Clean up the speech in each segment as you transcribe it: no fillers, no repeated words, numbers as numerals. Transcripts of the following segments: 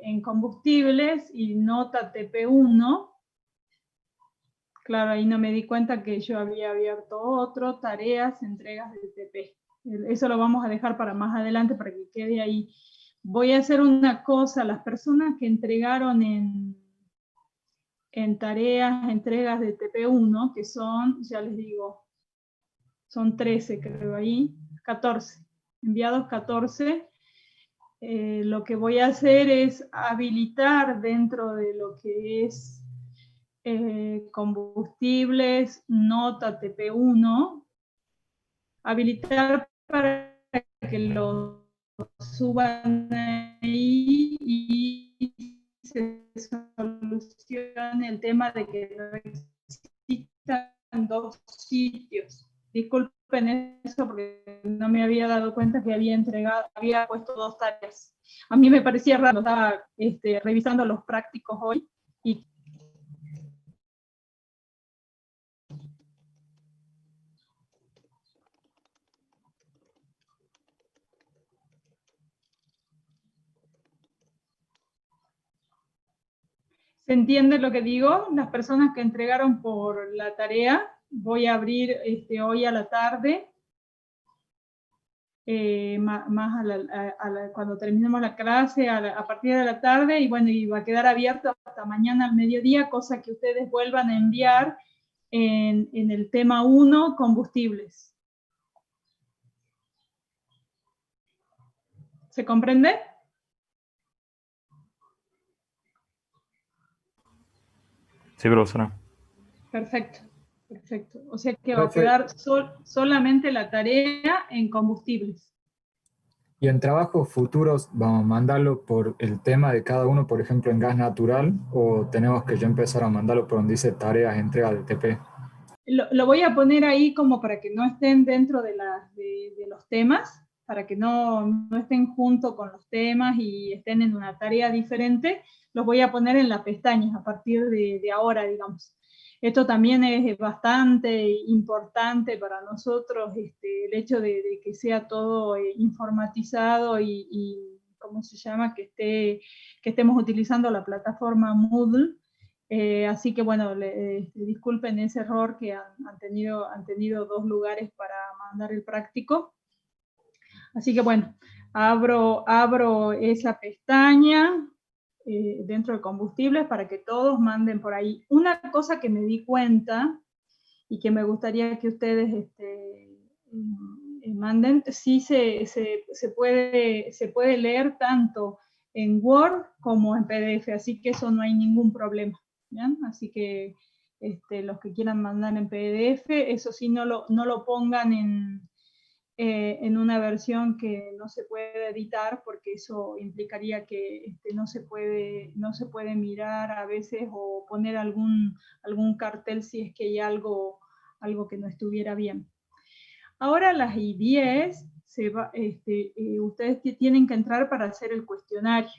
en combustibles y nota TP1. Claro, ahí no me di cuenta que yo había abierto otro, tareas, entregas de TP. Eso lo vamos a dejar para más adelante para que quede ahí. Voy a hacer una cosa, las personas que entregaron en tareas, entregas de TP1, que son, ya les digo, son 13 creo ahí, 14, enviados 14, lo que voy a hacer es habilitar dentro de lo que es combustibles, nota TP1, habilitar para que lo suban ahí y se solucione el tema de que no existan dos sitios. Disculpen eso porque no me había dado cuenta que había puesto dos tareas. A mí me parecía raro, estaba revisando los prácticos hoy y ¿se entiende lo que digo? Las personas que entregaron por la tarea, voy a abrir hoy a la tarde, más cuando terminemos la clase, a partir de la tarde, y bueno, y va a quedar abierto hasta mañana al mediodía, cosa que ustedes vuelvan a enviar en el tema 1, combustibles. ¿Se comprende? Sí, profesora. Perfecto, perfecto. O sea que va a quedar solamente la tarea en combustibles. Y en trabajos futuros, ¿vamos a mandarlo por el tema de cada uno, por ejemplo, en gas natural, o tenemos que ya empezar a mandarlo por donde dice tareas, entrega de TP? Lo voy a poner ahí como para que no estén dentro de los temas, para que no estén junto con los temas y estén en una tarea diferente. Los voy a poner en las pestañas a partir de ahora, digamos. Esto también es bastante importante para nosotros, el hecho de que sea todo informatizado y ¿cómo se llama? Que estemos utilizando la plataforma Moodle. Así que bueno, disculpen ese error que han tenido dos lugares para mandar el práctico. Así que bueno, abro esa pestaña dentro de combustibles para que todos manden por ahí. Una cosa que me di cuenta y que me gustaría que ustedes manden, sí se puede leer tanto en Word como en PDF, así que eso no hay ningún problema. ¿Bien? Así que los que quieran mandar en PDF, eso sí no lo pongan en una versión que no se puede editar, porque eso implicaría que no se puede mirar a veces o poner algún cartel si es que hay algo que no estuviera bien. Ahora las I10, ustedes tienen que entrar para hacer el cuestionario.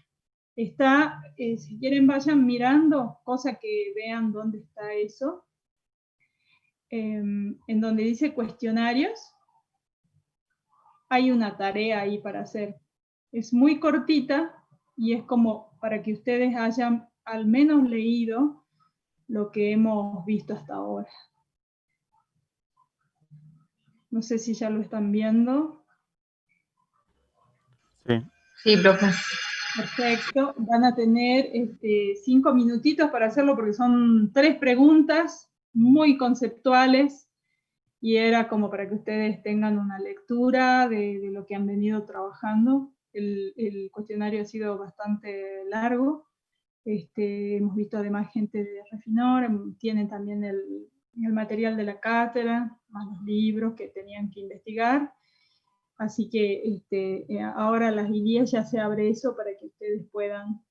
Está, si quieren vayan mirando, cosa que vean dónde está eso. En donde dice cuestionarios, hay una tarea ahí para hacer. Es muy cortita y es como para que ustedes hayan al menos leído lo que hemos visto hasta ahora. No sé si ya lo están viendo. Sí. Sí, profe. Perfecto. Van a tener 5 minutitos para hacerlo porque son 3 preguntas muy conceptuales y era como para que ustedes tengan una lectura de lo que han venido trabajando. El cuestionario ha sido bastante largo. Hemos visto además gente de Refinor, tienen también el material de la cátedra, más los libros que tenían que investigar. Así que ahora a las 10 ya se abre eso para que ustedes puedan.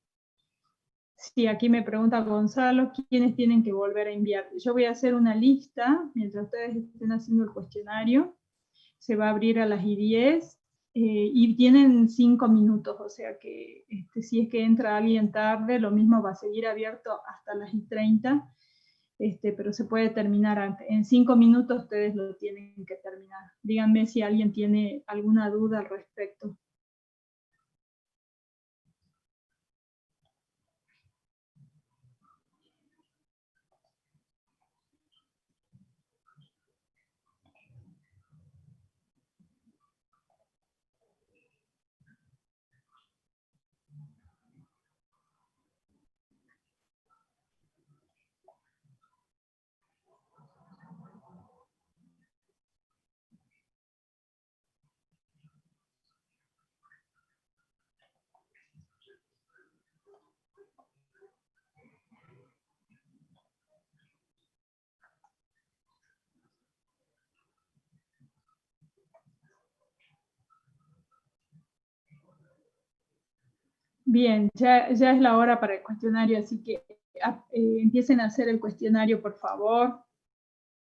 Sí, aquí me pregunta Gonzalo, ¿quiénes tienen que volver a enviar? Yo voy a hacer una lista, mientras ustedes estén haciendo el cuestionario, se va a abrir a las 10 y tienen 5 minutos, o sea que si es que entra alguien tarde, lo mismo va a seguir abierto hasta las 30, pero se puede terminar antes. En 5 minutos ustedes lo tienen que terminar. Díganme si alguien tiene alguna duda al respecto. Bien, ya es la hora para el cuestionario, así que empiecen a hacer el cuestionario, por favor.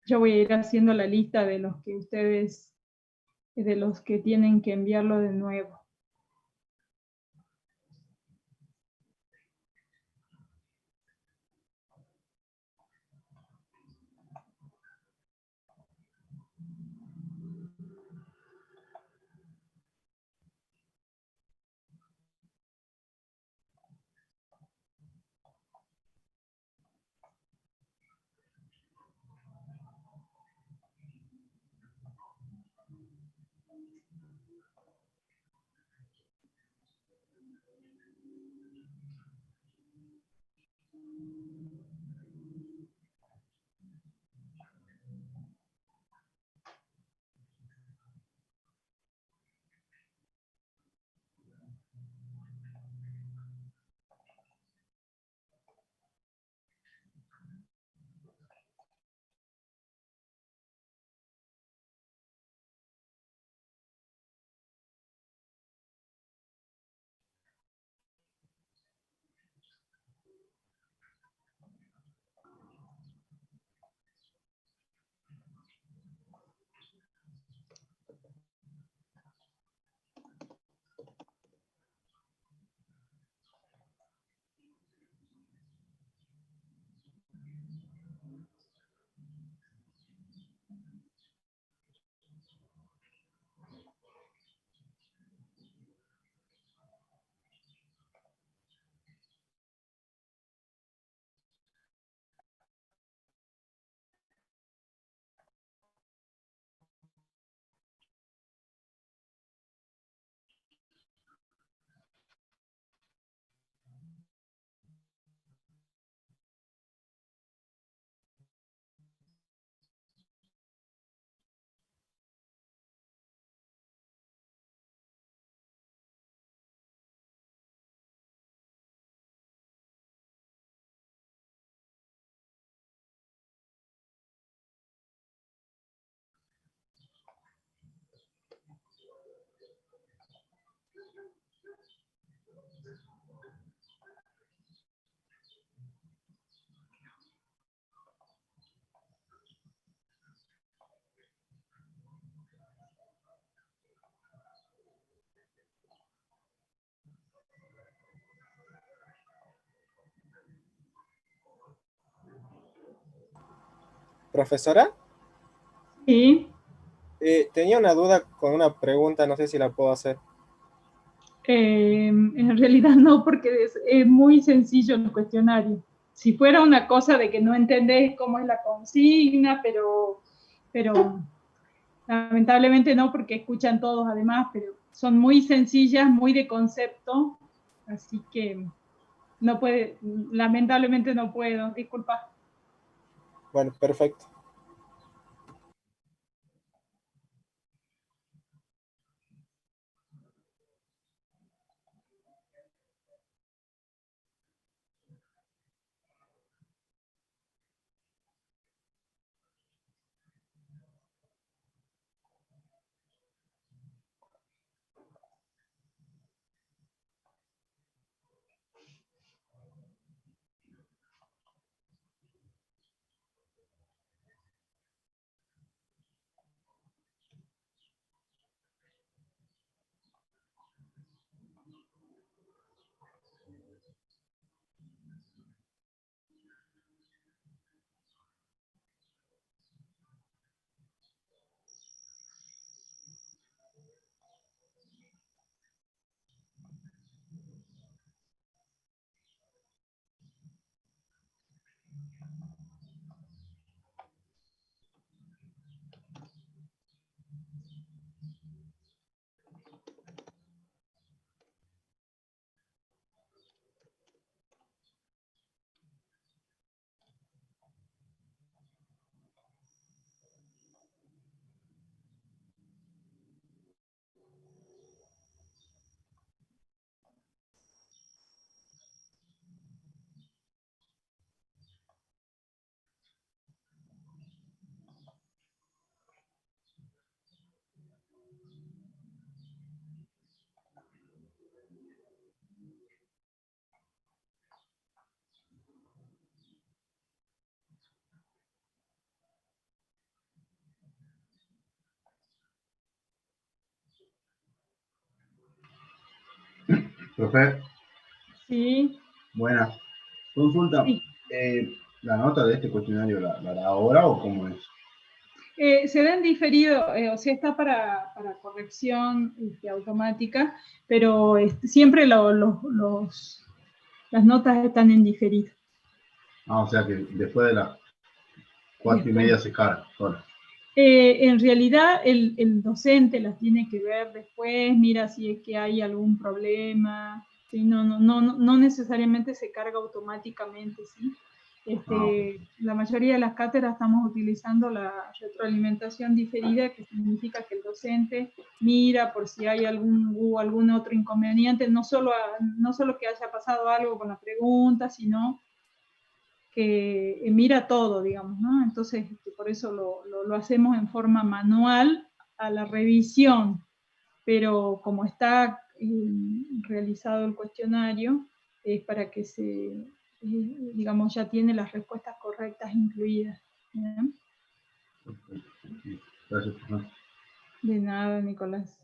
Yo voy a ir haciendo la lista de los que ustedes, de los que tienen que enviarlo de nuevo. Profesora, Sí, tenía una duda con una pregunta, no sé si la puedo hacer. en realidad no, porque es muy sencillo el cuestionario. Si fuera una cosa de que no entendés cómo es la consigna, pero lamentablemente no, porque escuchan todos además, pero son muy sencillas, muy de concepto, así que no puede, lamentablemente no puedo, disculpa. Bueno, perfecto. Profe, Sí, buenas. Consulta, sí. ¿la nota de este cuestionario la hará ahora o cómo es? Se da en diferido, o sea, está para corrección automática, pero siempre las notas están en diferido. Ah, o sea que después de las 4:30 Después. se carga. Ahora. En realidad el docente las tiene que ver después, mira si es que hay algún problema, ¿sí? No necesariamente se carga automáticamente, ¿sí? La mayoría de las cátedras estamos utilizando la retroalimentación diferida, que significa que el docente mira por si hay algún otro inconveniente, no solo que haya pasado algo con la pregunta, sino que mira todo, digamos, ¿no? Entonces, por eso lo hacemos en forma manual a la revisión, pero como está realizado el cuestionario, es para que digamos, ya tiene las respuestas correctas incluidas. ¿Bien? Gracias, profe. De nada, Nicolás.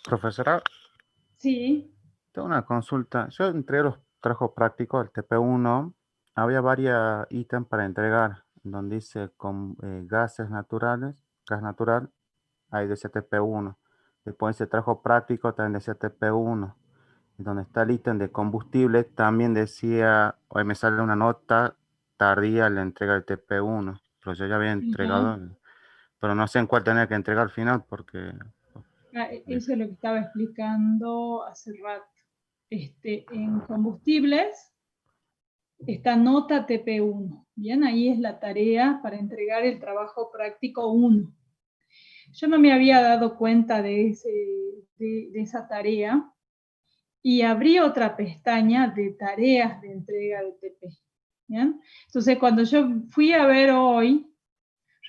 Profesora, Sí. tengo una consulta. Yo entregué los trabajos prácticos del TP1. Había varios ítems para entregar, donde dice con gases naturales, gas natural, hay de TP1. Después dice trabajo práctico, también decía TP1. Y donde está el ítem de combustible, también decía, hoy me sale una nota tardía la entrega del TP1. Pero yo ya había entregado, pero no sé en cuál tener que entregar al final porque... Eso es lo que estaba explicando hace rato. En combustibles está nota TP1. Bien, ahí es la tarea para entregar el trabajo práctico 1. Yo no me había dado cuenta de esa tarea y abrí otra pestaña de tareas de entrega de TP. ¿Bien? Entonces, cuando yo fui a ver hoy,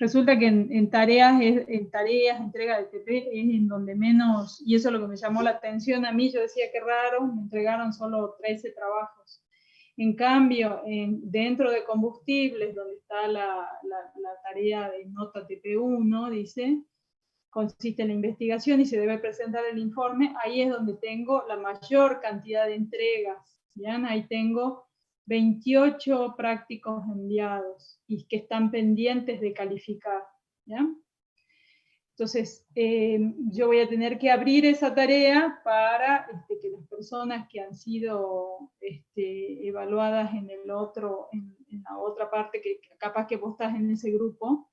resulta que en tareas, entrega de TP, es en donde menos, y eso es lo que me llamó la atención a mí, yo decía que raro, me entregaron solo 13 trabajos. En cambio, dentro de combustibles, donde está la tarea de nota TP1, dice, consiste en la investigación y se debe presentar el informe, ahí es donde tengo la mayor cantidad de entregas. ¿Bien? Ahí tengo 28 prácticos enviados y que están pendientes de calificar. ¿Ya? Entonces, yo voy a tener que abrir esa tarea para que las personas que han sido evaluadas en la otra parte, que capaz que vos estás en ese grupo,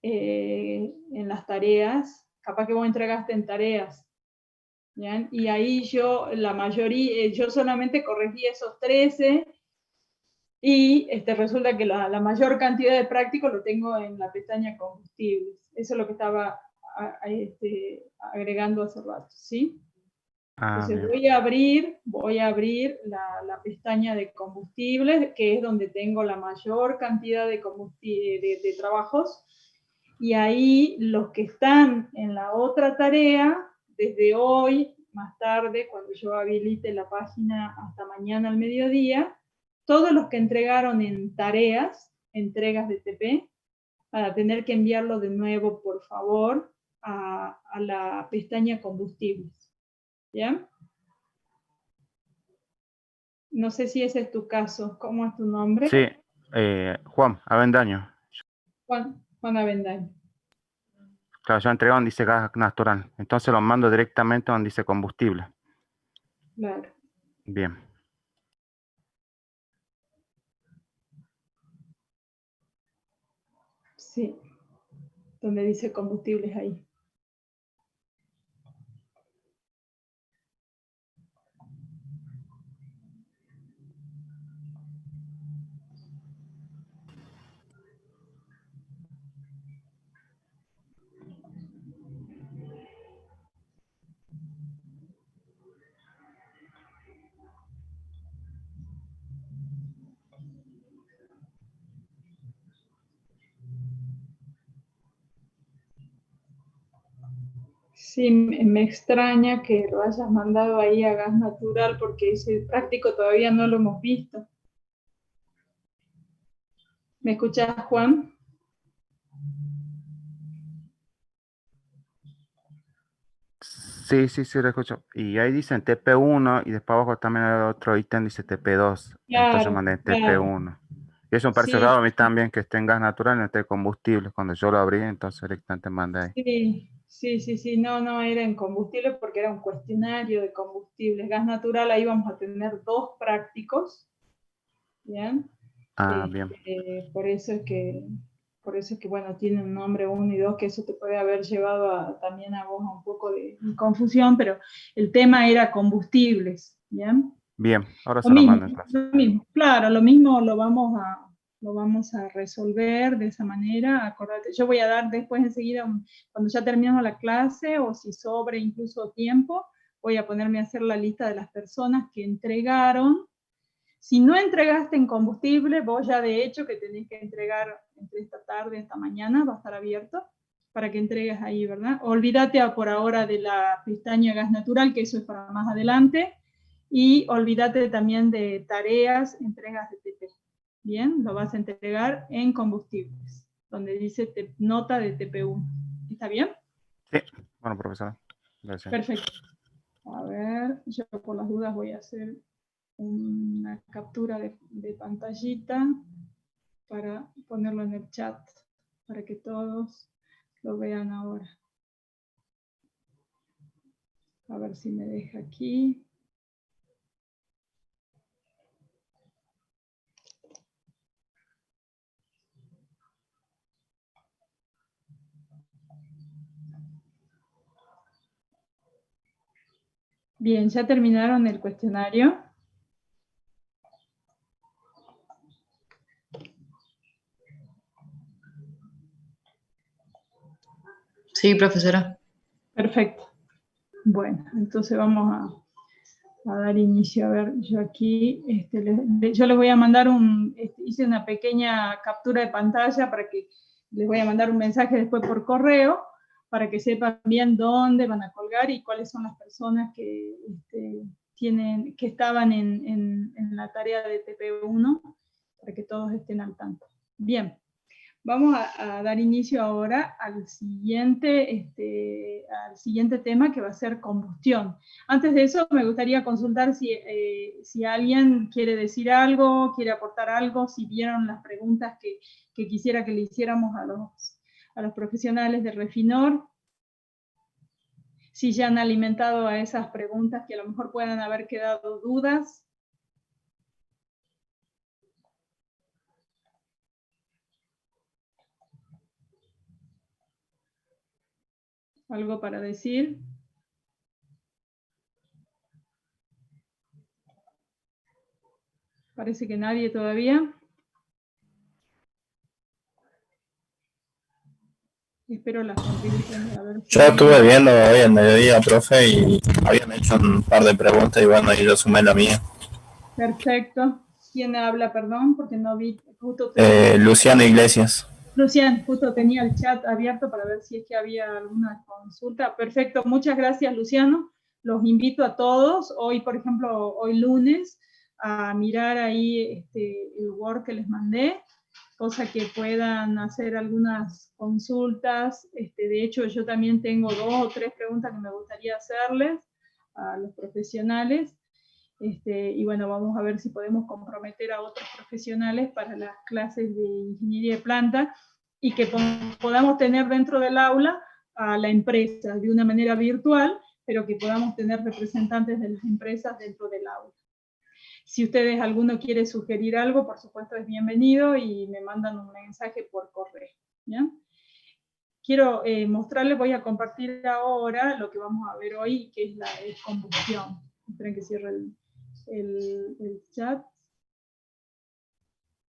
en las tareas, capaz que vos entregaste en tareas. ¿Bien? Y ahí yo, la mayoría, yo solamente corregí esos 13 y resulta que la mayor cantidad de prácticos lo tengo en la pestaña combustibles. Eso es lo que estaba agregando hace rato, ¿sí? Entonces voy a abrir la pestaña de combustibles, que es donde tengo la mayor cantidad de trabajos, y ahí los que están en la otra tarea, desde hoy, más tarde, cuando yo habilite la página hasta mañana al mediodía, todos los que entregaron en tareas, entregas de TP, para tener que enviarlo de nuevo, por favor, a la pestaña combustibles. ¿Ya? No sé si ese es tu caso. ¿Cómo es tu nombre? Sí, Juan Avendaño. Juan Avendaño. Claro, yo entrego donde dice gas natural. Entonces lo mando directamente donde dice combustible. Claro. Bien. Sí. Donde dice combustibles ahí. Sí, me extraña que lo hayas mandado ahí a gas natural porque ese práctico todavía no lo hemos visto. ¿Me escuchás, Juan? Sí, sí, sí, lo escucho. Y ahí dicen TP1 y después abajo también hay otro ítem, dice TP2. Entonces yo Claro, mandé claro. TP1. Y eso me parece Sí, raro a mí también que esté en gas natural y no esté combustible. Cuando yo lo abrí, entonces directamente mandé ahí. sí, no era en combustible porque era un cuestionario de combustibles. Gas natural, ahí vamos a tener 2 prácticos, ¿bien? Ah, bien. Por eso es que, bueno, tiene un nombre 1 y 2, que eso te puede haber llevado también a vos a un poco de confusión, pero el tema era combustibles, ¿bien? Bien, ahora Lo se lo mismo, mando en clase. lo mismo, claro, lo mismo lo vamos a resolver de esa manera. Acordate, yo voy a dar después enseguida, cuando ya terminemos la clase, o si sobre incluso tiempo, voy a ponerme a hacer la lista de las personas que entregaron. Si no entregaste en combustible, vos ya de hecho que tenés que entregar entre esta tarde y esta mañana, va a estar abierto para que entregues ahí, ¿verdad? Olvídate por ahora de la pestaña gas natural, que eso es para más adelante, y olvídate también de tareas, entregas de TP. Bien, lo vas a entregar en combustibles, donde dice nota de TP1. ¿Está bien? Sí, bueno, profesora. Gracias. Perfecto. A ver, yo por las dudas voy a hacer una captura de pantallita para ponerlo en el chat, para que todos lo vean ahora. A ver si me deja aquí. Bien, ¿ya terminaron el cuestionario? Sí, profesora. Perfecto. Bueno, entonces vamos a dar inicio. A ver, yo aquí, yo les voy a mandar hice una pequeña captura de pantalla para que les voy a mandar un mensaje después por correo, para que sepan bien dónde van a colgar y cuáles son las personas que que estaban en la tarea de TP1, para que todos estén al tanto. Bien. Vamos a dar inicio ahora al siguiente tema, que va a ser combustión. Antes de eso, me gustaría consultar si alguien quiere decir algo, quiere aportar algo, si vieron las preguntas que quisiera que le hiciéramos a los profesionales de Refinor, si ya han alimentado a esas preguntas que a lo mejor puedan haber quedado dudas. ¿Algo para decir? Parece que nadie todavía. Espero las contribuciones. A ver si Yo estuve viendo hoy al mediodía, profe, y habían hecho un par de preguntas y bueno, ahí yo sumé la mía. Perfecto. ¿Quién habla, perdón? Porque no vi. Justo Luciano Iglesias. Luciano, justo tenía el chat abierto para ver si es que había alguna consulta. Perfecto, muchas gracias, Luciano. Los invito a todos, hoy, por ejemplo, hoy lunes, a mirar ahí el Word que les mandé, cosa que puedan hacer algunas consultas. De hecho, yo también tengo 2 o 3 preguntas que me gustaría hacerles a los profesionales. Y bueno, vamos a ver si podemos comprometer a otros profesionales para las clases de ingeniería de planta y que podamos tener dentro del aula a la empresa de una manera virtual, pero que podamos tener representantes de las empresas dentro del aula. Si ustedes, alguno quiere sugerir algo, por supuesto es bienvenido y me mandan un mensaje por correo. ¿Bien? Quiero mostrarles, voy a compartir ahora lo que vamos a ver hoy, que es la combustión. Esperen que cierre el chat.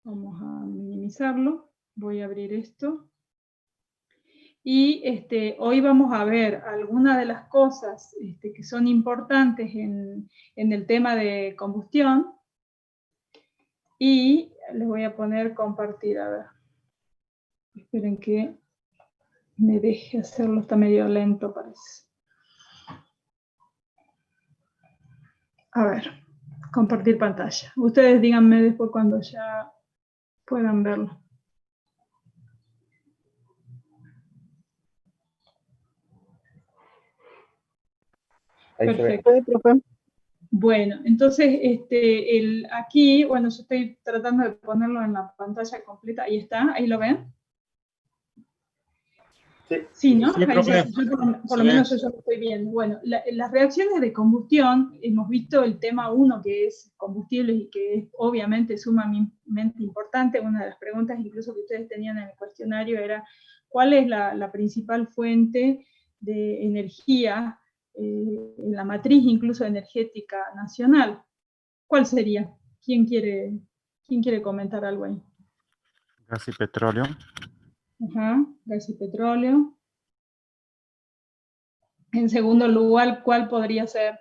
Vamos a minimizarlo. Voy a abrir esto. Y hoy vamos a ver algunas de las cosas que son importantes en el tema de combustión. Y les voy a poner compartir, a ver. Esperen que me deje hacerlo, está medio lento parece. A ver, compartir pantalla. Ustedes díganme después cuando ya puedan verlo. Perfecto. Bueno, entonces aquí, bueno, yo estoy tratando de ponerlo en la pantalla completa. Ahí está, ¿ahí lo ven? Sí, ¿no? Sí, profe. Por lo menos yo ya lo estoy viendo. Bueno, las reacciones de combustión, hemos visto el tema 1, que es combustibles, y que es obviamente sumamente importante. Una de las preguntas incluso que ustedes tenían en el cuestionario era, ¿cuál es la principal fuente de energía en la matriz incluso energética nacional? ¿Cuál sería? ¿Quién quiere comentar algo ahí? Gas y petróleo. Ajá, gas y petróleo. En segundo lugar, ¿cuál podría ser?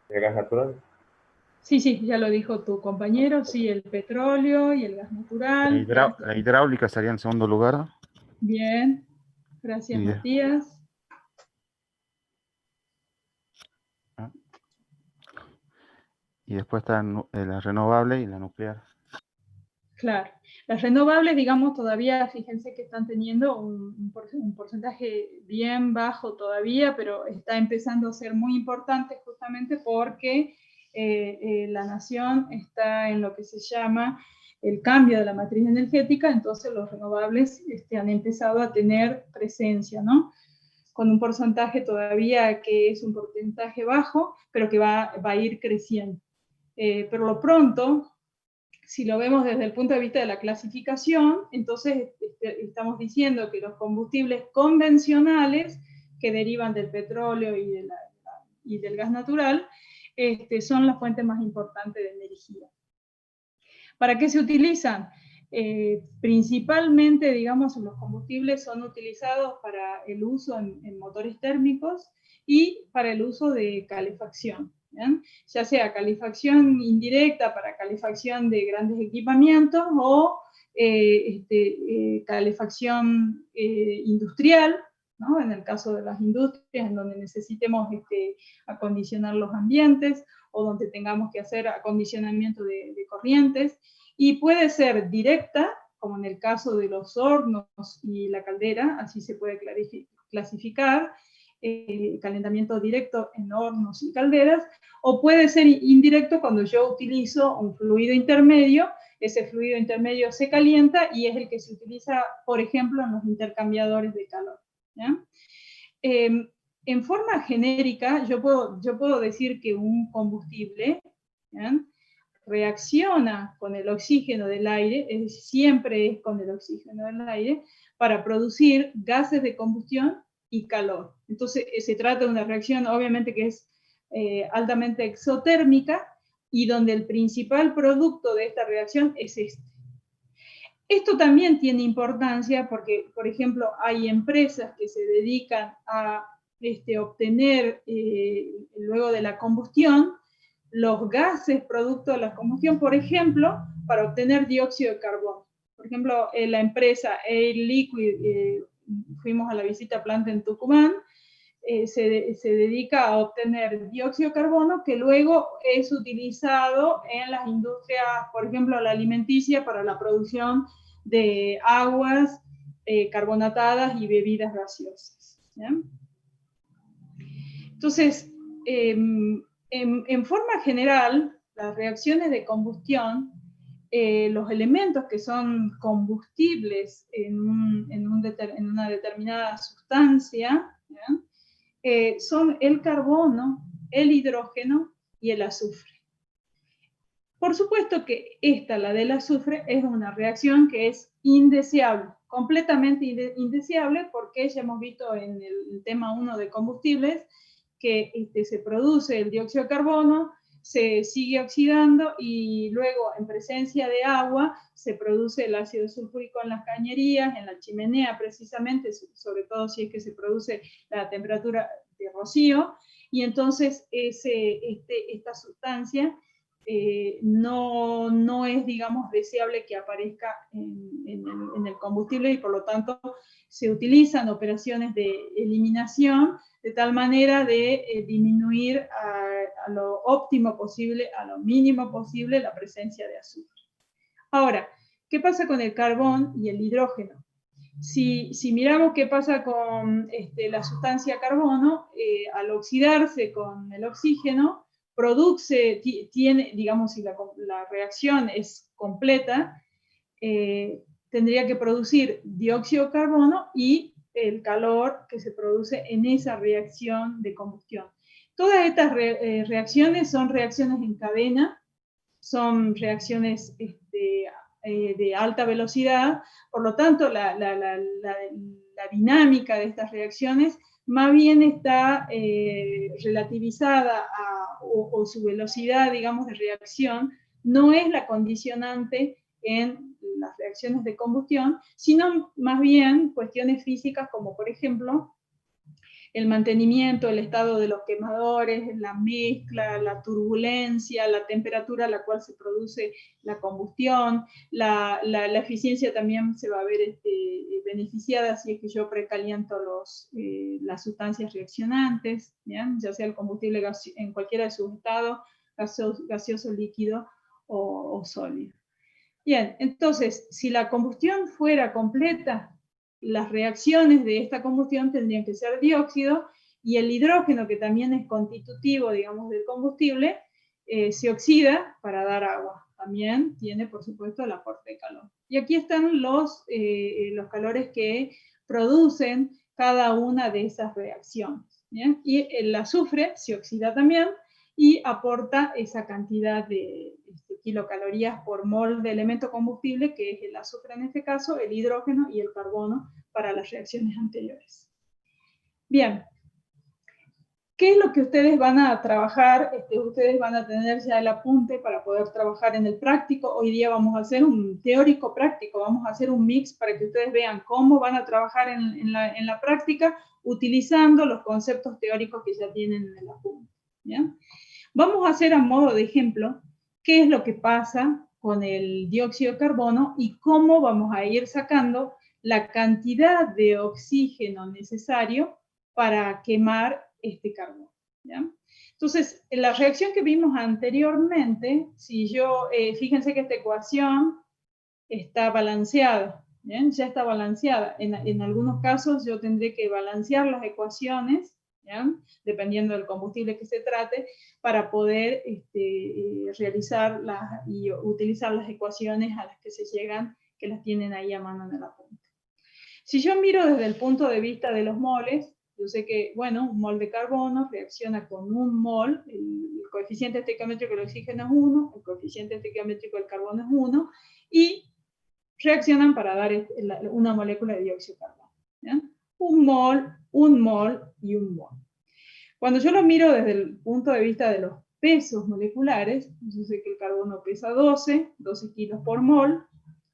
¿El gas natural? Sí, ya lo dijo tu compañero, sí, el petróleo y el gas natural. La hidráulica estaría en segundo lugar. Bien, gracias Matías. Y después están la renovable y la nuclear. Claro. Las renovables, digamos, todavía, fíjense que están teniendo un porcentaje bien bajo todavía, pero está empezando a ser muy importante justamente porque la nación está en lo que se llama el cambio de la matriz energética, entonces los renovables han empezado a tener presencia, ¿no? Con un porcentaje todavía que es un porcentaje bajo, pero que va a ir creciendo. Pero lo pronto, si lo vemos desde el punto de vista de la clasificación, entonces estamos diciendo que los combustibles convencionales que derivan del petróleo y del gas natural son las fuentes más importantes de energía. ¿Para qué se utilizan? Principalmente, digamos, los combustibles son utilizados para el uso en motores térmicos y para el uso de calefacción. ¿Bien? Ya sea calefacción indirecta para calefacción de grandes equipamientos o calefacción industrial, ¿no? En el caso de las industrias, en donde necesitemos acondicionar los ambientes o donde tengamos que hacer acondicionamiento de corrientes, y puede ser directa, como en el caso de los hornos y la caldera, así se puede clasificar, calentamiento directo en hornos y calderas, o puede ser indirecto cuando yo utilizo un fluido intermedio. Ese fluido intermedio se calienta y es el que se utiliza, por ejemplo, en los intercambiadores de calor. ¿Ya? En forma genérica, yo puedo decir que un combustible, ¿ya?, reacciona con el oxígeno del aire, siempre es con el oxígeno del aire, para producir gases de combustión y calor. Entonces, se trata de una reacción, obviamente, que es altamente exotérmica, y donde el principal producto de esta reacción es este. Esto también tiene importancia porque, por ejemplo, hay empresas que se dedican a obtener, luego de la combustión, los gases producto de la combustión, por ejemplo, para obtener dióxido de carbono. Por ejemplo, la empresa Air Liquide, fuimos a la visita a planta en Tucumán, se dedica a obtener dióxido de carbono que luego es utilizado en las industrias, por ejemplo, la alimenticia, para la producción de aguas carbonatadas y bebidas gaseosas. ¿Ya? Entonces, en forma general, las reacciones de combustión los elementos que son combustibles en una determinada sustancia, son el carbono, el hidrógeno y el azufre. Por supuesto que la del azufre, es una reacción que es indeseable, completamente indeseable, porque ya hemos visto en el tema 1 de combustibles que se produce el dióxido de carbono, se sigue oxidando y luego en presencia de agua se produce el ácido sulfúrico en las cañerías, en la chimenea precisamente, sobre todo si es que se produce la temperatura de rocío, y entonces esta sustancia no es, digamos, deseable que aparezca en el combustible, y por lo tanto se utilizan operaciones de eliminación de tal manera de disminuir a lo óptimo posible, a lo mínimo posible, la presencia de azufre. Ahora, ¿qué pasa con el carbón y el hidrógeno? Si miramos qué pasa con la sustancia carbono, al oxidarse con el oxígeno, digamos, si la reacción es completa, tendría que producir dióxido de carbono y el calor que se produce en esa reacción de combustión. Todas estas reacciones son reacciones en cadena, son reacciones de alta velocidad, por lo tanto la dinámica de estas reacciones más bien está relativizada o su velocidad, digamos, de reacción no es la condicionante en las reacciones de combustión, sino más bien cuestiones físicas como, por ejemplo, el mantenimiento, el estado de los quemadores, la mezcla, la turbulencia, la temperatura a la cual se produce la combustión, la eficiencia también se va a ver beneficiada si es que yo precaliento las sustancias reaccionantes, ¿bien? Ya sea el combustible en cualquiera de sus estados, gaseoso, líquido o sólido. Bien, entonces, si la combustión fuera completa, las reacciones de esta combustión tendrían que ser dióxido, y el hidrógeno, que también es constitutivo, digamos, del combustible, se oxida para dar agua. También tiene, por supuesto, el aporte de calor. Y aquí están los calores que producen cada una de esas reacciones, ¿bien? Y el azufre se oxida también y aporta esa cantidad de kilocalorías por mol de elemento combustible, que es el azufre en este caso, el hidrógeno y el carbono para las reacciones anteriores. Bien, ¿qué es lo que ustedes van a trabajar? Ustedes van a tener ya el apunte para poder trabajar en el práctico. Hoy día vamos a hacer un teórico práctico, vamos a hacer un mix para que ustedes vean cómo van a trabajar en la práctica utilizando los conceptos teóricos que ya tienen en el apunte. ¿Bien? Vamos a hacer a modo de ejemplo qué es lo que pasa con el dióxido de carbono y cómo vamos a ir sacando la cantidad de oxígeno necesario para quemar este carbono. ¿Ya? Entonces, la reacción que vimos anteriormente, si yo, fíjense que esta ecuación está balanceada, ¿bien? Ya está balanceada. En algunos casos yo tendré que balancear las ecuaciones, ¿ya? Dependiendo del combustible que se trate, para poder realizar y utilizar las ecuaciones a las que se llegan, que las tienen ahí a mano en el apunte. Si yo miro desde el punto de vista de los moles, yo sé que, bueno, un mol de carbono reacciona con un mol, el coeficiente estequiométrico del oxígeno es 1, el coeficiente estequiométrico del carbono es 1, y reaccionan para dar una molécula de dióxido de carbono. ¿Ya? Un mol y un mol. Cuando yo lo miro desde el punto de vista de los pesos moleculares, yo sé que el carbono pesa 12 kilos por mol,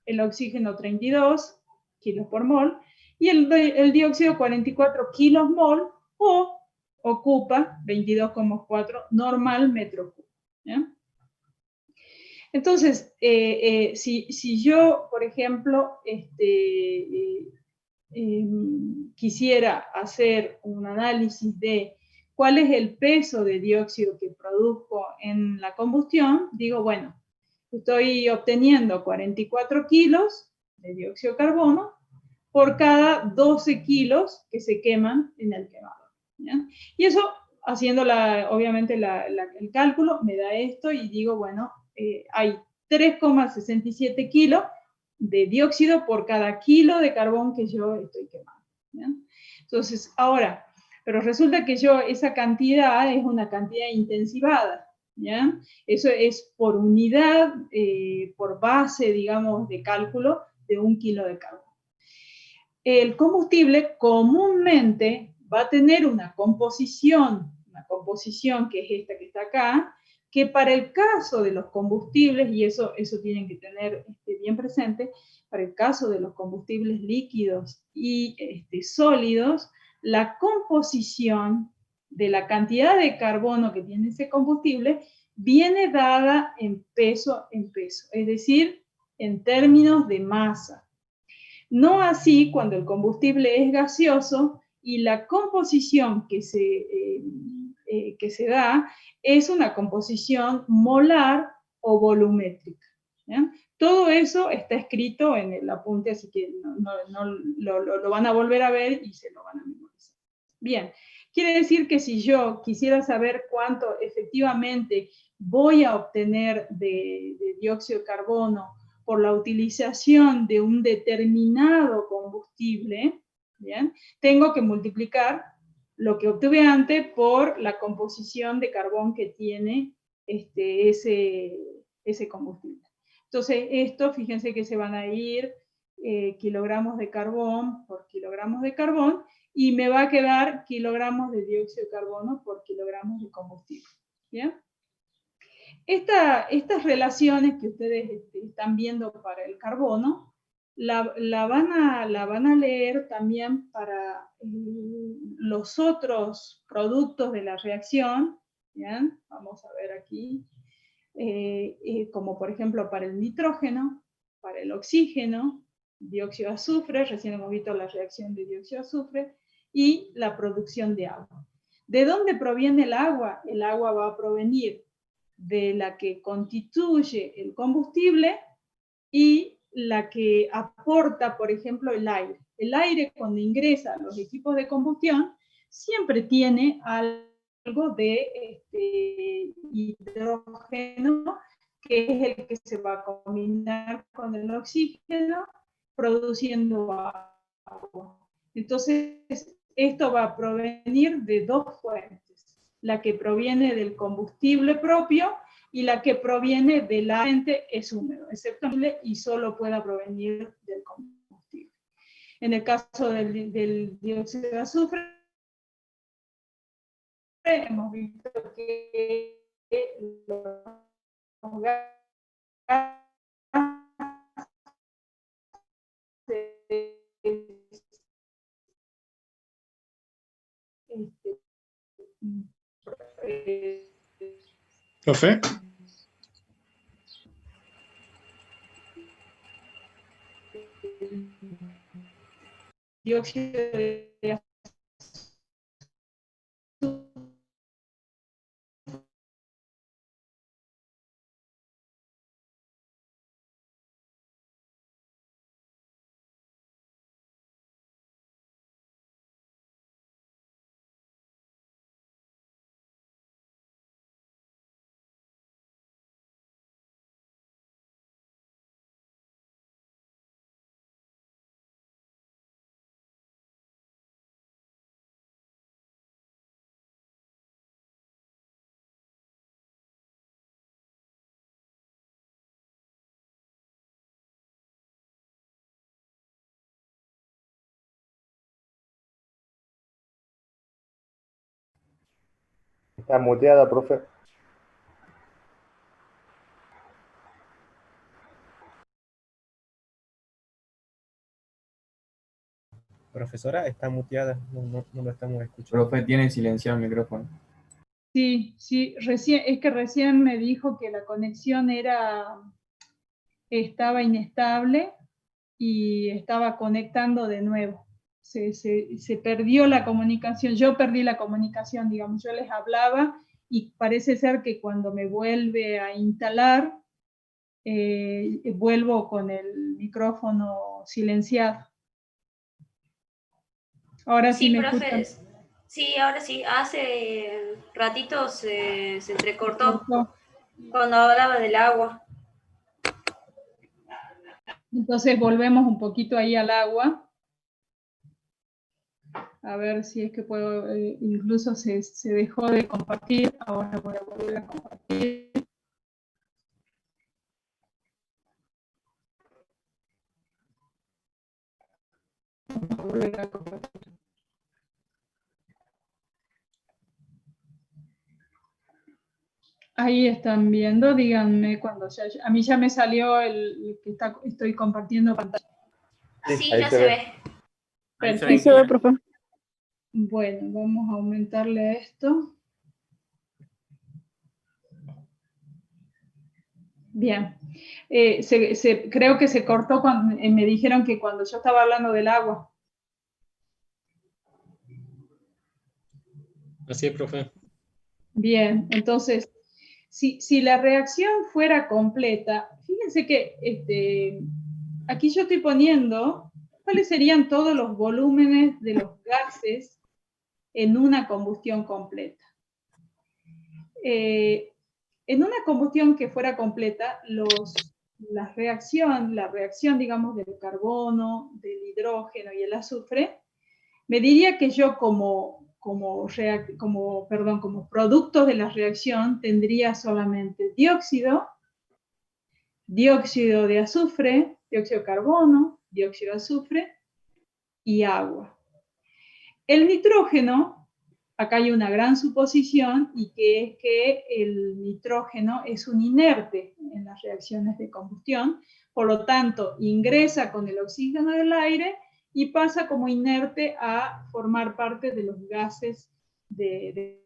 el oxígeno 32 kilos por mol, y el dióxido 44 kilos mol, o ocupa 22,4 normal metro cúbico. ¿Ya? Entonces, si yo, por ejemplo, quisiera hacer un análisis de cuál es el peso de dióxido que produzco en la combustión, digo, bueno, estoy obteniendo 44 kilos de dióxido de carbono por cada 12 kilos que se queman en el quemador. ¿Ya? Y eso, haciendo obviamente el cálculo, me da esto y digo, bueno, hay 3,67 kilos de dióxido por cada kilo de carbón que yo estoy quemando. ¿Ya? Entonces, ahora, pero resulta que esa cantidad es una cantidad intensivada, ¿ya? Eso es por unidad, por base, digamos, de cálculo de 1 kilo de carbón. El combustible comúnmente va a tener una composición que es esta que está acá, que para el caso de los combustibles, y eso tienen que tener bien presente, para el caso de los combustibles líquidos y sólidos, la composición de la cantidad de carbono que tiene ese combustible viene dada en peso, es decir, en términos de masa. No así cuando el combustible es gaseoso y la composición que se da es una composición molar o volumétrica. ¿Ya? Todo eso está escrito en el apunte, así que lo van a volver a ver y se lo van a memorizar. Bien, quiere decir que si yo quisiera saber cuánto efectivamente voy a obtener de dióxido de carbono por la utilización de un determinado combustible, ¿bien? Tengo que multiplicar lo que obtuve antes por la composición de carbón que tiene ese combustible. Entonces, esto, fíjense que se van a ir kilogramos de carbón por kilogramos de carbón, y me va a quedar kilogramos de dióxido de carbono por kilogramos de combustible. ¿Bien? Estas relaciones que ustedes están viendo para el carbono, la van a leer también para los otros productos de la reacción. ¿Bien? Vamos a ver aquí. Como por ejemplo para el nitrógeno, para el oxígeno, dióxido de azufre, recién hemos visto la reacción de dióxido de azufre, y la producción de agua. ¿De dónde proviene el agua? El agua va a provenir de la que constituye el combustible y la que aporta, por ejemplo, el aire. El aire, cuando ingresa a los equipos de combustión, siempre tiene algo de hidrógeno, que es el que se va a combinar con el oxígeno, produciendo agua. Entonces, esto va a provenir de dos fuentes: la que proviene del combustible propio y la que proviene del ambiente es húmedo, excepto y solo pueda provenir del combustible. En el caso del dióxido de azufre, hemos visto que los gases ¿Profe? Dióxido de azufre. Está muteada, profe. Profesora, está muteada, no lo estamos escuchando. Profe, tiene silenciado el micrófono. Sí, recién me dijo que la conexión estaba inestable y estaba conectando de nuevo. Se perdió la comunicación, yo perdí la comunicación, digamos, yo les hablaba y parece ser que cuando me vuelve a instalar, vuelvo con el micrófono silenciado. Ahora sí, me profe, escuchan. sí, ahora sí. Hace ratito se entrecortó cuando hablaba del agua. Entonces volvemos un poquito ahí al agua. A ver si es que puedo, incluso se dejó de compartir, ahora voy a volver a compartir. Vamos a volver a compartir. Ahí están viendo, díganme cuando ya, a mí ya me salió el que estoy compartiendo pantalla. Sí, ya se ve. Perfecto. Sí se ve, profe. Bueno, vamos a aumentarle esto. Bien. Creo que se cortó cuando me dijeron que cuando yo estaba hablando del agua. Así es, profe. Bien, entonces, si la reacción fuera completa, fíjense que aquí yo estoy poniendo cuáles serían todos los volúmenes de los gases en una combustión completa. En una combustión que fuera completa, la reacción, digamos, del carbono, del hidrógeno y el azufre, me diría que yo como productos de la reacción tendría solamente dióxido de azufre, dióxido de carbono, dióxido de azufre y agua. El nitrógeno, acá hay una gran suposición, y que es que el nitrógeno es un inerte en las reacciones de combustión, por lo tanto ingresa con el oxígeno del aire y pasa como inerte a formar parte de los gases de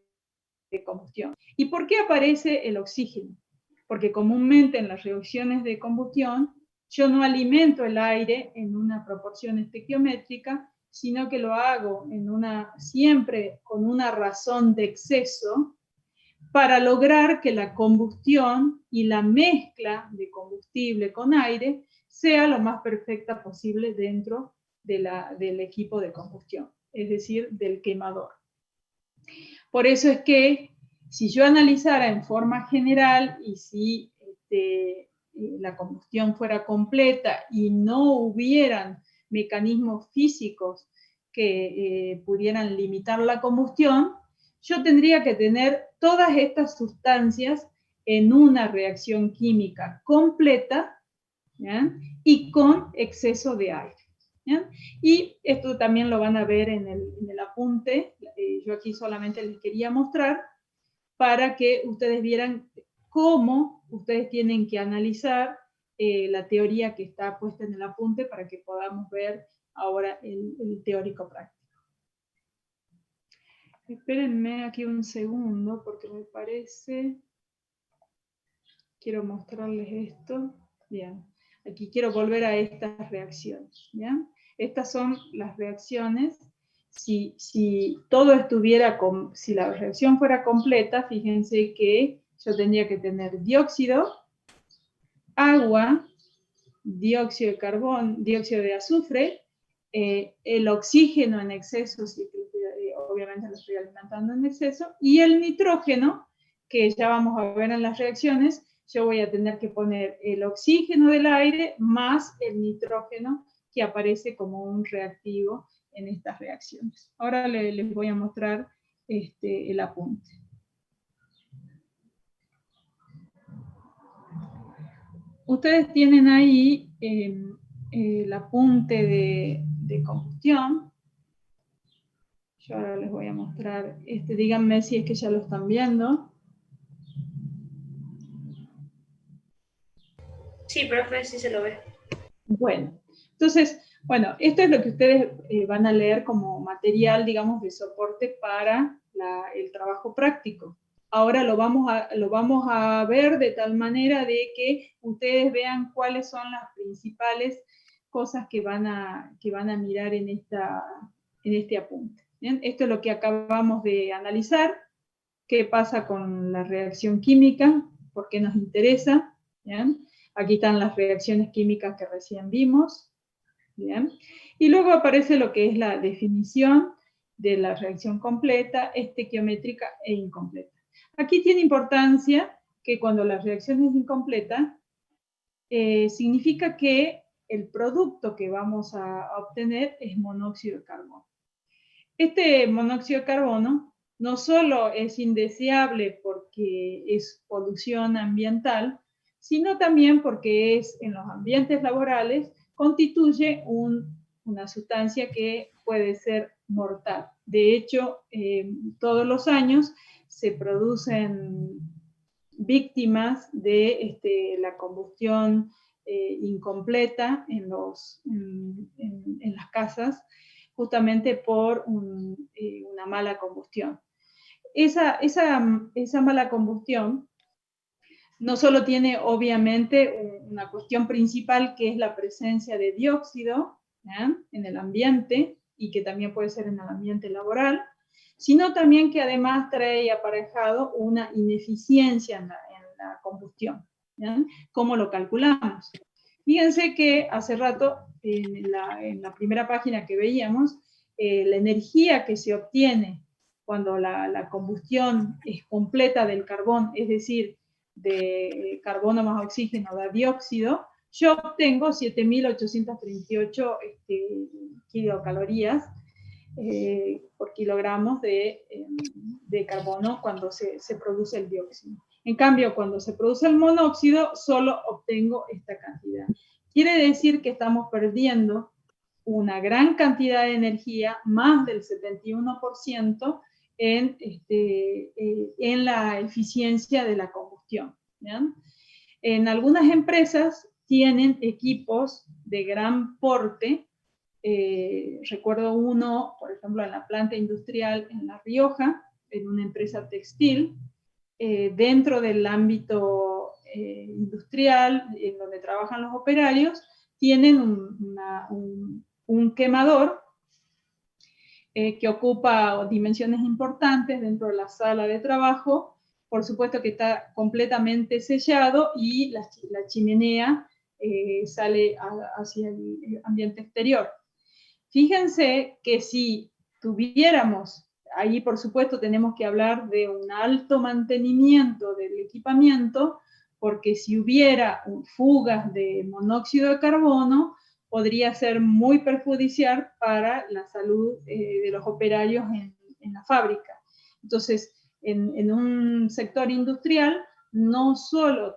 combustión. ¿Y por qué aparece el oxígeno? Porque comúnmente en las reacciones de combustión yo no alimento el aire en una proporción estequiométrica, sino que lo hago siempre con una razón de exceso para lograr que la combustión y la mezcla de combustible con aire sea lo más perfecta posible dentro del equipo de combustión, es decir, del quemador. Por eso es que si yo analizara en forma general y si la combustión fuera completa y no hubieran mecanismos físicos que pudieran limitar la combustión, yo tendría que tener todas estas sustancias en una reacción química completa, ¿ya? Y con exceso de aire, ¿ya? Y esto también lo van a ver en el apunte. Yo aquí solamente les quería mostrar para que ustedes vieran cómo ustedes tienen que analizar la teoría que está puesta en el apunte para que podamos ver ahora el teórico práctico. Espérenme aquí un segundo porque me parece... Quiero mostrarles esto. Bien. Aquí quiero volver a estas reacciones, ¿ya? Estas son las reacciones. Si todo estuviera, si la reacción fuera completa, fíjense que yo tendría que tener dióxido, agua, dióxido de carbono, dióxido de azufre, el oxígeno en exceso, si obviamente lo estoy alimentando en exceso, y el nitrógeno, que ya vamos a ver en las reacciones. Yo voy a tener que poner el oxígeno del aire más el nitrógeno que aparece como un reactivo en estas reacciones. Ahora les voy a mostrar el apunte. Ustedes tienen ahí el apunte de combustión. Yo ahora les voy a mostrar, díganme si es que ya lo están viendo. Sí, profe, sí se lo ve. Bueno, entonces, esto es lo que ustedes van a leer como material, digamos, de soporte para el trabajo práctico. Ahora lo vamos a ver de tal manera de que ustedes vean cuáles son las principales cosas que van a mirar en este apunte. ¿Bien? Esto es lo que acabamos de analizar, qué pasa con la reacción química, por qué nos interesa. ¿Bien? Aquí están las reacciones químicas que recién vimos. ¿Bien? Y luego aparece lo que es la definición de la reacción completa, estequiométrica e incompleta. Aquí tiene importancia que cuando la reacción es incompleta, significa que el producto que vamos a obtener es monóxido de carbono. Este monóxido de carbono no solo es indeseable porque es polución ambiental, sino también porque en los ambientes laborales constituye una sustancia que puede ser mortal. De hecho, todos los años se producen víctimas de la combustión incompleta en las casas, justamente por una mala combustión. Esa mala combustión no solo tiene obviamente una cuestión principal, que es la presencia de dióxido en el ambiente, y que también puede ser en el ambiente laboral, sino también que además trae aparejado una ineficiencia en la combustión. ¿ya? ¿Cómo lo calculamos? Fíjense que hace rato, en la primera página que veíamos, la energía que se obtiene cuando la combustión es completa del carbón, es decir, de carbono más oxígeno da dióxido, yo obtengo 7.838 kilocalorías por kilogramos de carbono cuando se produce el dióxido. En cambio, cuando se produce el monóxido, solo obtengo esta cantidad. Quiere decir que estamos perdiendo una gran cantidad de energía, más del 71%, en la eficiencia de la combustión. ¿ya? En algunas empresas tienen equipos de gran porte. Recuerdo uno, por ejemplo, en la planta industrial en La Rioja, en una empresa textil, dentro del ámbito industrial, en donde trabajan los operarios, tienen un quemador que ocupa dimensiones importantes dentro de la sala de trabajo. Por supuesto que está completamente sellado, y la chimenea sale hacia el ambiente exterior. Fíjense que si tuviéramos, ahí por supuesto tenemos que hablar de un alto mantenimiento del equipamiento, porque si hubiera fugas de monóxido de carbono, podría ser muy perjudicial para la salud de los operarios en la fábrica. Entonces, en un sector industrial, no solo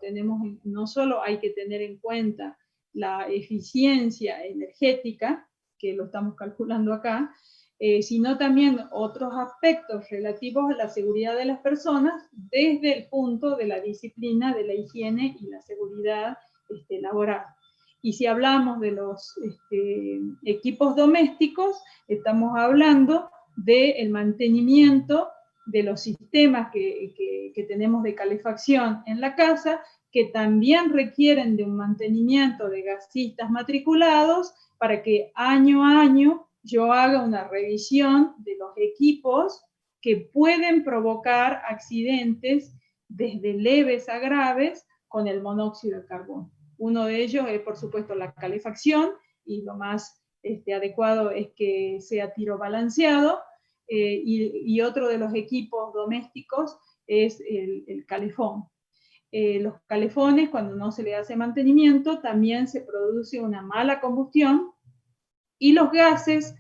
hay que tener en cuenta la eficiencia energética, que lo estamos calculando acá, sino también otros aspectos relativos a la seguridad de las personas, desde el punto de la disciplina de la higiene y la seguridad laboral. Y si hablamos de los equipos domésticos, estamos hablando del mantenimiento de los sistemas que tenemos de calefacción en la casa, que también requieren de un mantenimiento de gasistas matriculados, para que año a año yo haga una revisión de los equipos que pueden provocar accidentes desde leves a graves con el monóxido de carbono. Uno de ellos es, por supuesto, la calefacción, y lo más adecuado es que sea tiro balanceado, y otro de los equipos domésticos es el calefón. Los calefones, cuando no se le hace mantenimiento, también se produce una mala combustión, y los gases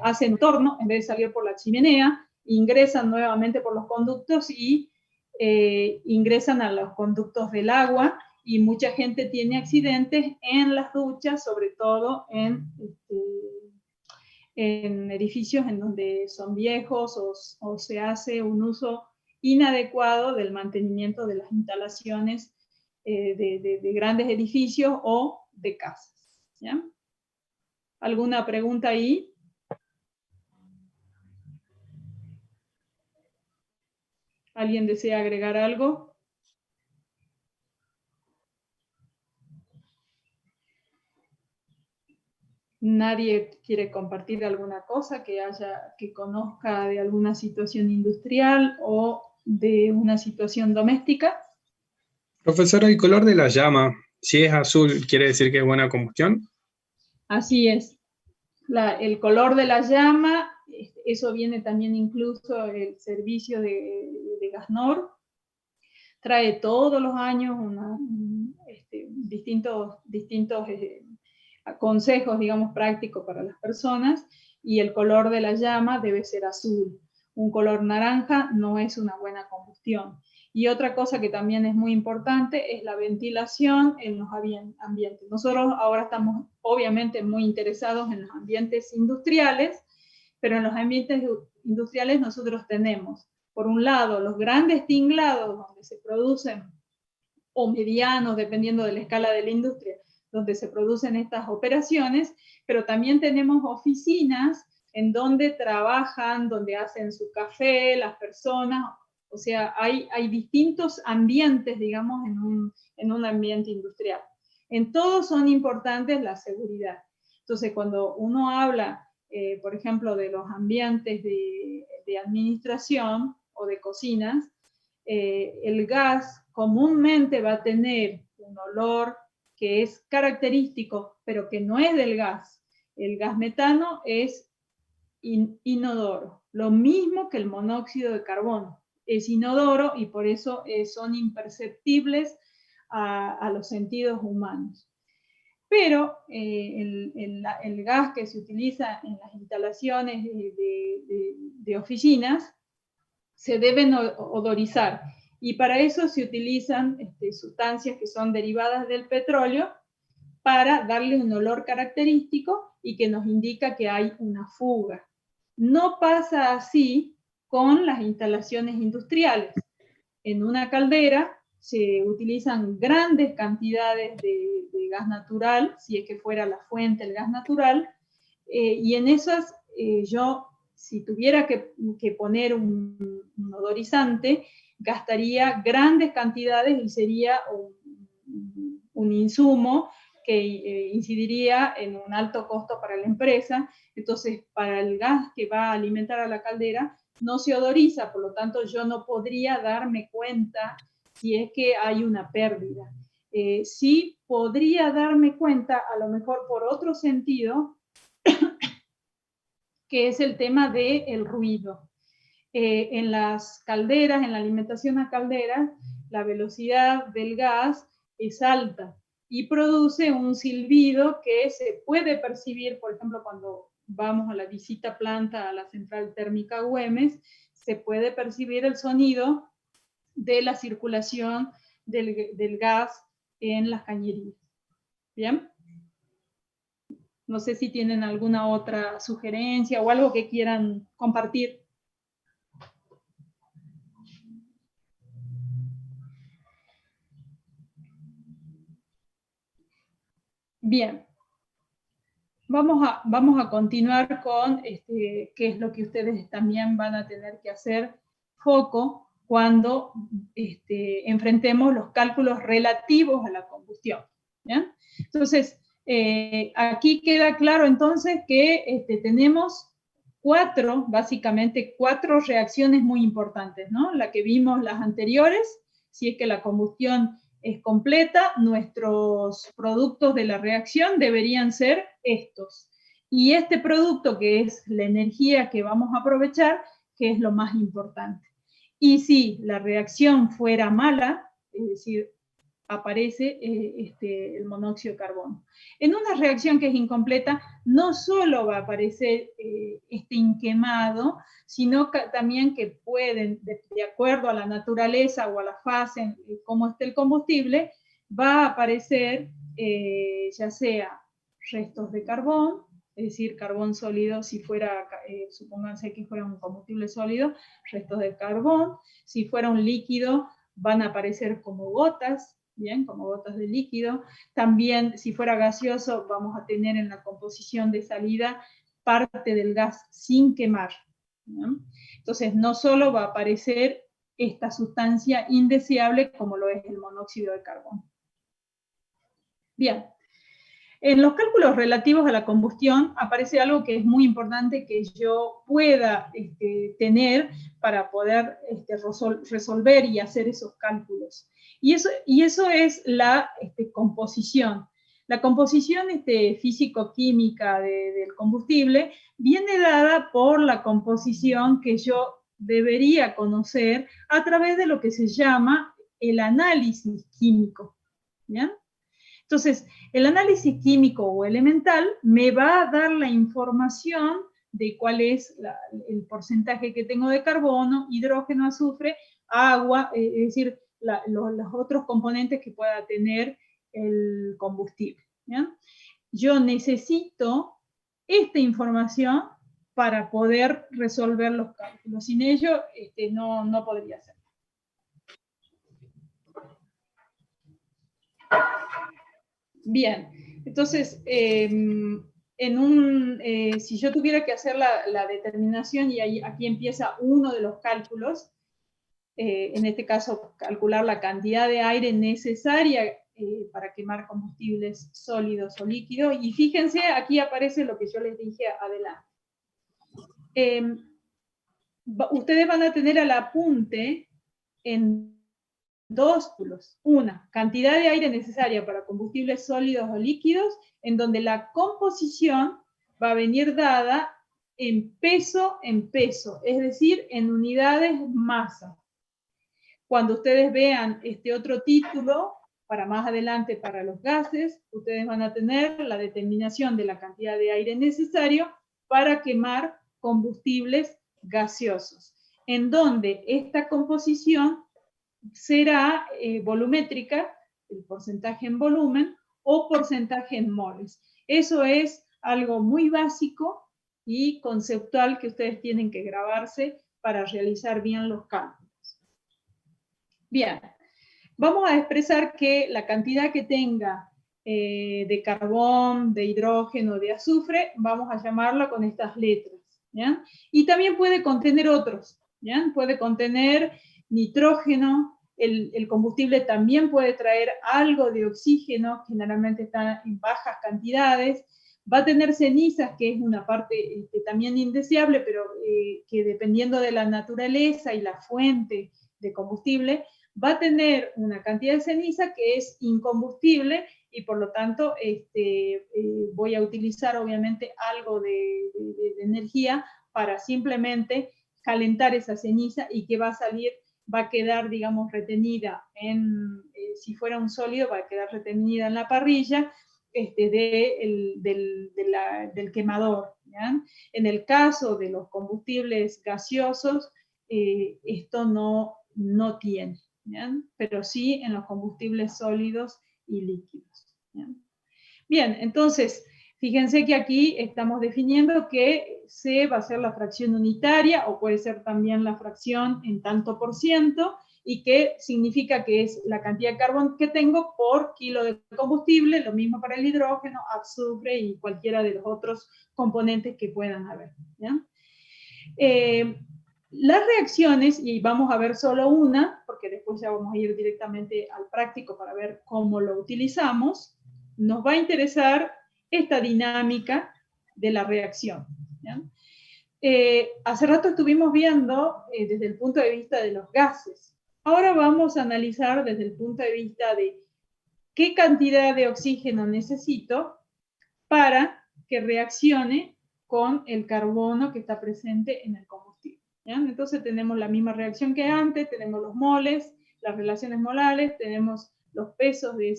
hacen torno, en vez de salir por la chimenea, ingresan nuevamente por los conductos y ingresan a los conductos del agua, y mucha gente tiene accidentes en las duchas, sobre todo en edificios en donde son viejos, o se hace un uso inadecuado del mantenimiento de las instalaciones de grandes edificios o de casas. ¿Ya? ¿Alguna pregunta ahí? ¿Alguien desea agregar algo? ¿Nadie quiere compartir alguna cosa que conozca de alguna situación industrial o de una situación doméstica? Profesora, el color de la llama, si es azul, ¿quiere decir que es buena combustión? Así es. El color de la llama, eso viene también incluso el servicio de Gasnor, trae todos los años distintos consejos, digamos, prácticos para las personas, y el color de la llama debe ser azul. Un color naranja no es una buena combustión. Y otra cosa que también es muy importante es la ventilación en los ambientes. Nosotros ahora estamos obviamente muy interesados en los ambientes industriales, pero en los ambientes industriales nosotros tenemos, por un lado, los grandes tinglados donde se producen, o medianos, dependiendo de la escala de la industria, donde se producen estas operaciones, pero también tenemos oficinas en donde trabajan, donde hacen su café, las personas. O sea, hay distintos ambientes, digamos, en un ambiente industrial. En todos son importantes la seguridad. Entonces, cuando uno habla, por ejemplo, de los ambientes de administración o de cocinas, el gas comúnmente va a tener un olor que es característico, pero que no es del gas. El gas metano es inodoro, lo mismo que el monóxido de carbono. Es inodoro y por eso son imperceptibles a los sentidos humanos. Pero el gas que se utiliza en las instalaciones de oficinas se deben odorizar, y para eso se utilizan sustancias que son derivadas del petróleo para darle un olor característico y que nos indica que hay una fuga. No pasa así con las instalaciones industriales. En una caldera se utilizan grandes cantidades de gas natural, si es que fuera la fuente el gas natural, y en esas yo, si tuviera que poner un odorizante, gastaría grandes cantidades y sería un insumo que incidiría en un alto costo para la empresa. Entonces, para el gas que va a alimentar a la caldera, no se odoriza, por lo tanto yo no podría darme cuenta si es que hay una pérdida. Sí podría darme cuenta, a lo mejor por otro sentido, que es el tema del ruido. En las calderas, en la alimentación a calderas, la velocidad del gas es alta y produce un silbido que se puede percibir, por ejemplo, cuando vamos a la visita planta a la central térmica Güemes, se puede percibir el sonido de la circulación del gas en las cañerías. ¿Bien? No sé si tienen alguna otra sugerencia o algo que quieran compartir. Bien. Vamos a continuar con qué es lo que ustedes también van a tener que hacer foco cuando enfrentemos los cálculos relativos a la combustión. ¿Bien? Entonces, aquí queda claro entonces que tenemos básicamente cuatro reacciones muy importantes, ¿no? La que vimos las anteriores, si es que la combustión es completa, nuestros productos de la reacción deberían ser estos. Y este producto, que es la energía que vamos a aprovechar, que es lo más importante. Y si la reacción fuera mala, es decir, aparece el monóxido de carbono. En una reacción que es incompleta, no solo va a aparecer este inquemado, sino que también que pueden, de acuerdo a la naturaleza o a la fase, cómo esté el combustible, va a aparecer ya sea restos de carbón, es decir, carbón sólido, si fuera, supónganse que fuera un combustible sólido, restos de carbón. Si fuera un líquido, van a aparecer como gotas, bien, como gotas de líquido. También, si fuera gaseoso, vamos a tener en la composición de salida parte del gas sin quemar, ¿no? Entonces, no solo va a aparecer esta sustancia indeseable como lo es el monóxido de carbono. Bien. En los cálculos relativos a la combustión aparece algo que es muy importante que yo pueda tener para poder resolver y hacer esos cálculos. Y eso es la composición. La composición físico-química del combustible viene dada por la composición que yo debería conocer a través de lo que se llama el análisis químico. ¿Bien? Entonces, el análisis químico o elemental me va a dar la información de cuál es el porcentaje que tengo de carbono, hidrógeno, azufre, agua, es decir, los otros componentes que pueda tener el combustible. ¿Ya? Yo necesito esta información para poder resolver los cálculos. Sin ello, no podría ser. Bien, entonces, si yo tuviera que hacer la determinación, y aquí empieza uno de los cálculos, en este caso, calcular la cantidad de aire necesaria para quemar combustibles sólidos o líquidos, y fíjense, aquí aparece lo que yo les dije adelante. Ustedes van a tener al apunte en dos cálculos. Una, cantidad de aire necesaria para combustibles sólidos o líquidos, en donde la composición va a venir dada en peso, es decir, en unidades masa. Cuando ustedes vean este otro título, para más adelante para los gases, ustedes van a tener la determinación de la cantidad de aire necesario para quemar combustibles gaseosos, en donde esta composición será volumétrica, el porcentaje en volumen, o porcentaje en moles. Eso es algo muy básico y conceptual que ustedes tienen que grabarse para realizar bien los cálculos. Bien, vamos a expresar que la cantidad que tenga de carbón, de hidrógeno, de azufre, vamos a llamarla con estas letras, ¿ya? Y también puede contener otros, ¿ya? Puede contener nitrógeno, el combustible también puede traer algo de oxígeno, generalmente está en bajas cantidades, va a tener cenizas, que es una parte también indeseable, pero que dependiendo de la naturaleza y la fuente de combustible, va a tener una cantidad de ceniza que es incombustible, y por lo tanto voy a utilizar obviamente algo de energía para simplemente calentar esa ceniza, y que va a salir, va a quedar, digamos, retenida si fuera un sólido, va a quedar retenida en la parrilla del quemador, ¿ya? En el caso de los combustibles gaseosos, esto no tiene, ¿ya? Pero sí en los combustibles sólidos y líquidos, ¿ya? Bien, entonces, fíjense que aquí estamos definiendo que C va a ser la fracción unitaria, o puede ser también la fracción en tanto por ciento, y que significa que es la cantidad de carbón que tengo por kilo de combustible, lo mismo para el hidrógeno, azufre y cualquiera de los otros componentes que puedan haber, ¿ya? Las reacciones, y vamos a ver solo una, porque después ya vamos a ir directamente al práctico para ver cómo lo utilizamos, nos va a interesar esta dinámica de la reacción, ¿ya? Hace rato estuvimos viendo desde el punto de vista de los gases. Ahora vamos a analizar desde el punto de vista de qué cantidad de oxígeno necesito para que reaccione con el carbono que está presente en el combustible, ¿ya? Entonces tenemos la misma reacción que antes, tenemos los moles, las relaciones molares, tenemos los pesos de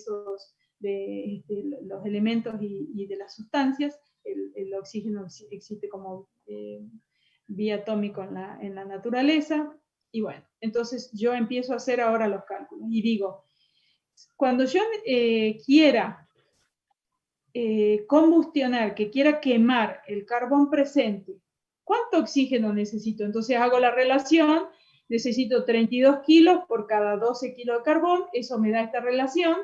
los elementos y de las sustancias. El oxígeno existe como biatómico en la naturaleza. Y bueno, entonces yo empiezo a hacer ahora los cálculos y digo, cuando yo quiera combustionar, que quiera quemar el carbón presente, ¿cuánto oxígeno necesito? Entonces hago la relación, necesito 32 kilos por cada 12 kilos de carbón, eso me da esta relación,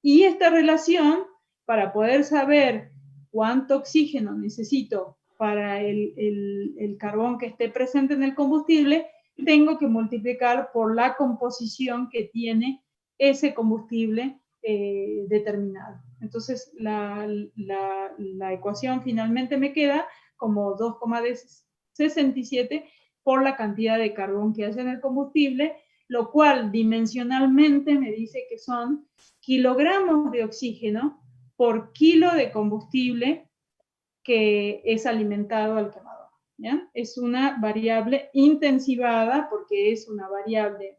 y esta relación, para poder saber cuánto oxígeno necesito para el carbón que esté presente en el combustible, tengo que multiplicar por la composición que tiene ese combustible determinado. Entonces, la ecuación finalmente me queda como 2,67 por la cantidad de carbón que haya en el combustible, lo cual dimensionalmente me dice que son kilogramos de oxígeno por kilo de combustible que es alimentado al quemador, ¿ya? Es una variable intensivada porque es una variable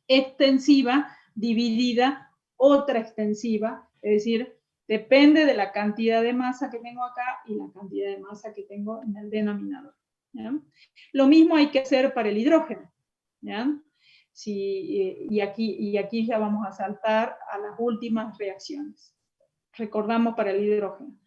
extensiva dividida otra extensiva Es decir, depende de la cantidad de masa que tengo acá y la cantidad de masa que tengo en el denominador. ¿Ya? Lo mismo hay que hacer para el hidrógeno. ¿Ya? Y aquí ya vamos a saltar a las últimas reacciones. Recordamos para el hidrógeno.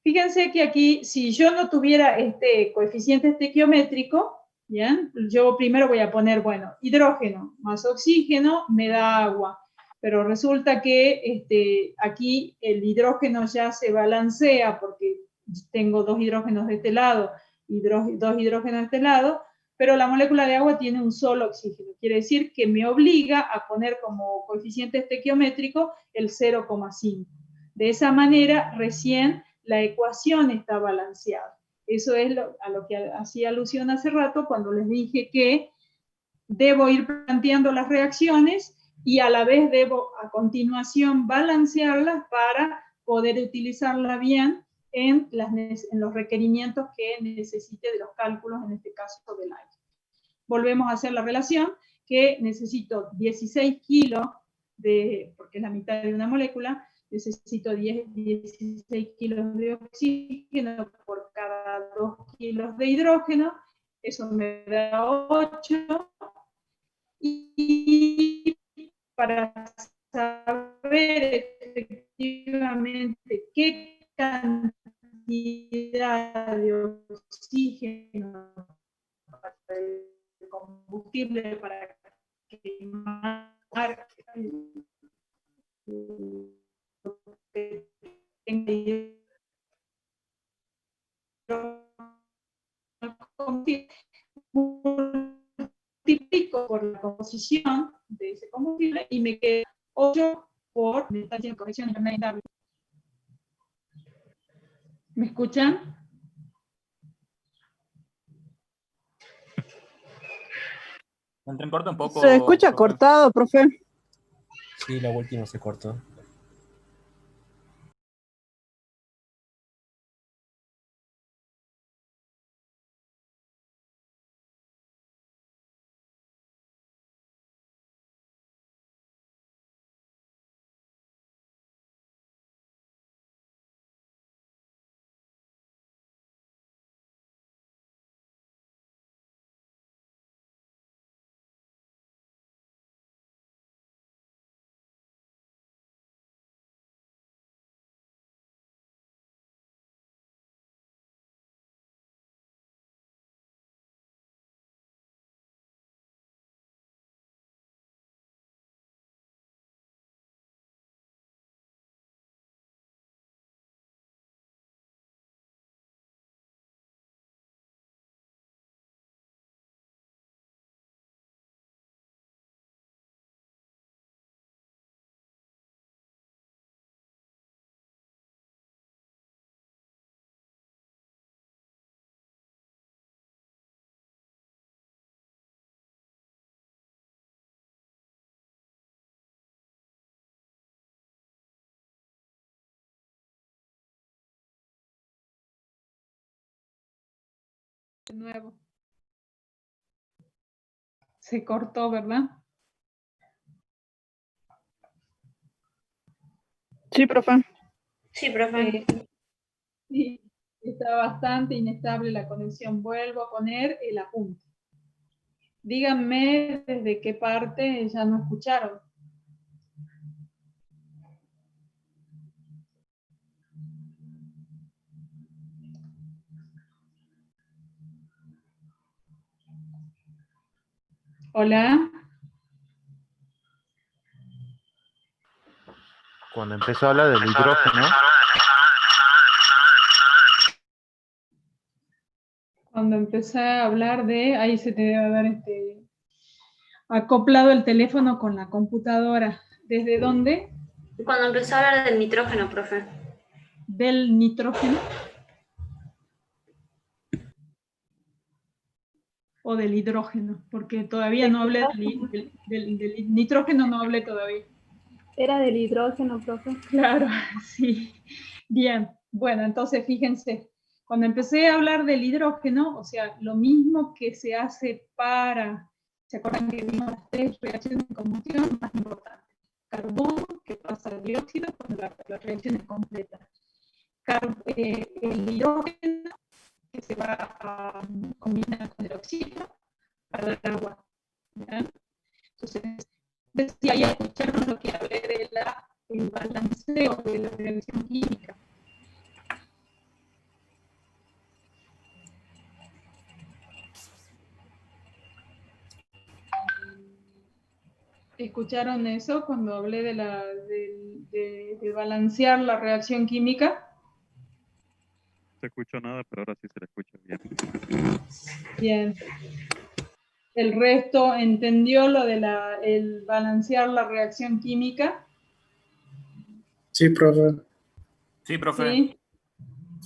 Fíjense que aquí, si yo no tuviera este coeficiente estequiométrico, ¿ya? Yo primero voy a poner, bueno, hidrógeno más oxígeno me da agua, pero resulta que aquí el hidrógeno ya se balancea porque tengo 2 hidrógenos de este lado y 2 hidrógenos de este lado, pero la molécula de agua tiene un solo oxígeno. Quiere decir que me obliga a poner como coeficiente estequiométrico el 0,5. De esa manera, recién la ecuación está balanceada. Eso es a lo que hacía alusión hace rato cuando les dije que debo ir planteando las reacciones y a la vez debo a continuación balancearlas para poder utilizarlas bien en los requerimientos que necesite de los cálculos, en este caso del aire. Volvemos a hacer la relación que necesito 16 kilos, porque es la mitad de una molécula, necesito 16 kilos de oxígeno por cada 2 kilos de hidrógeno, eso me da 8, y para saber efectivamente qué cantidad de oxígeno para el combustible para quemar multiplico por la composición de ese combustible y me queda 8 por me está haciendo corrección intermedia. ¿Me escuchan? Entrecorta un poco. Se escucha profe. cortado, profe. Sí, la última se cortó. De nuevo. Se cortó, ¿verdad? Sí, profe. Sí, profe. Sí, está bastante inestable la conexión. Vuelvo a poner el apunte. Díganme desde qué parte ya no escucharon. Hola. Cuando empezó a hablar del hidrógeno, Cuando empecé a hablar ahí se te debe haber acoplado el teléfono con la computadora. ¿Desde dónde? Cuando empezó a hablar del nitrógeno, profe. Del nitrógeno. O del hidrógeno, porque todavía no hablé del nitrógeno, no hablé todavía. Era del hidrógeno, profe. Claro, sí. Bien, bueno, entonces fíjense, cuando empecé a hablar del hidrógeno, o sea, lo mismo que se hace para, ¿se acuerdan que vimos las 3 reacciones de combustión más importantes? carbón que pasa a dióxido cuando la reacción es completa. El hidrógeno que se va a combinar con el oxígeno para dar agua. ¿Ya? Entonces, si ahí escucharon lo que hablé del balanceo de la reacción química. ¿Escucharon eso cuando hablé de balancear la reacción química? No se escuchó nada, pero ahora sí se le escucha bien. Bien. ¿El resto entendió lo de el balancear la reacción química? Sí, profe. Sí, profe. ¿Sí?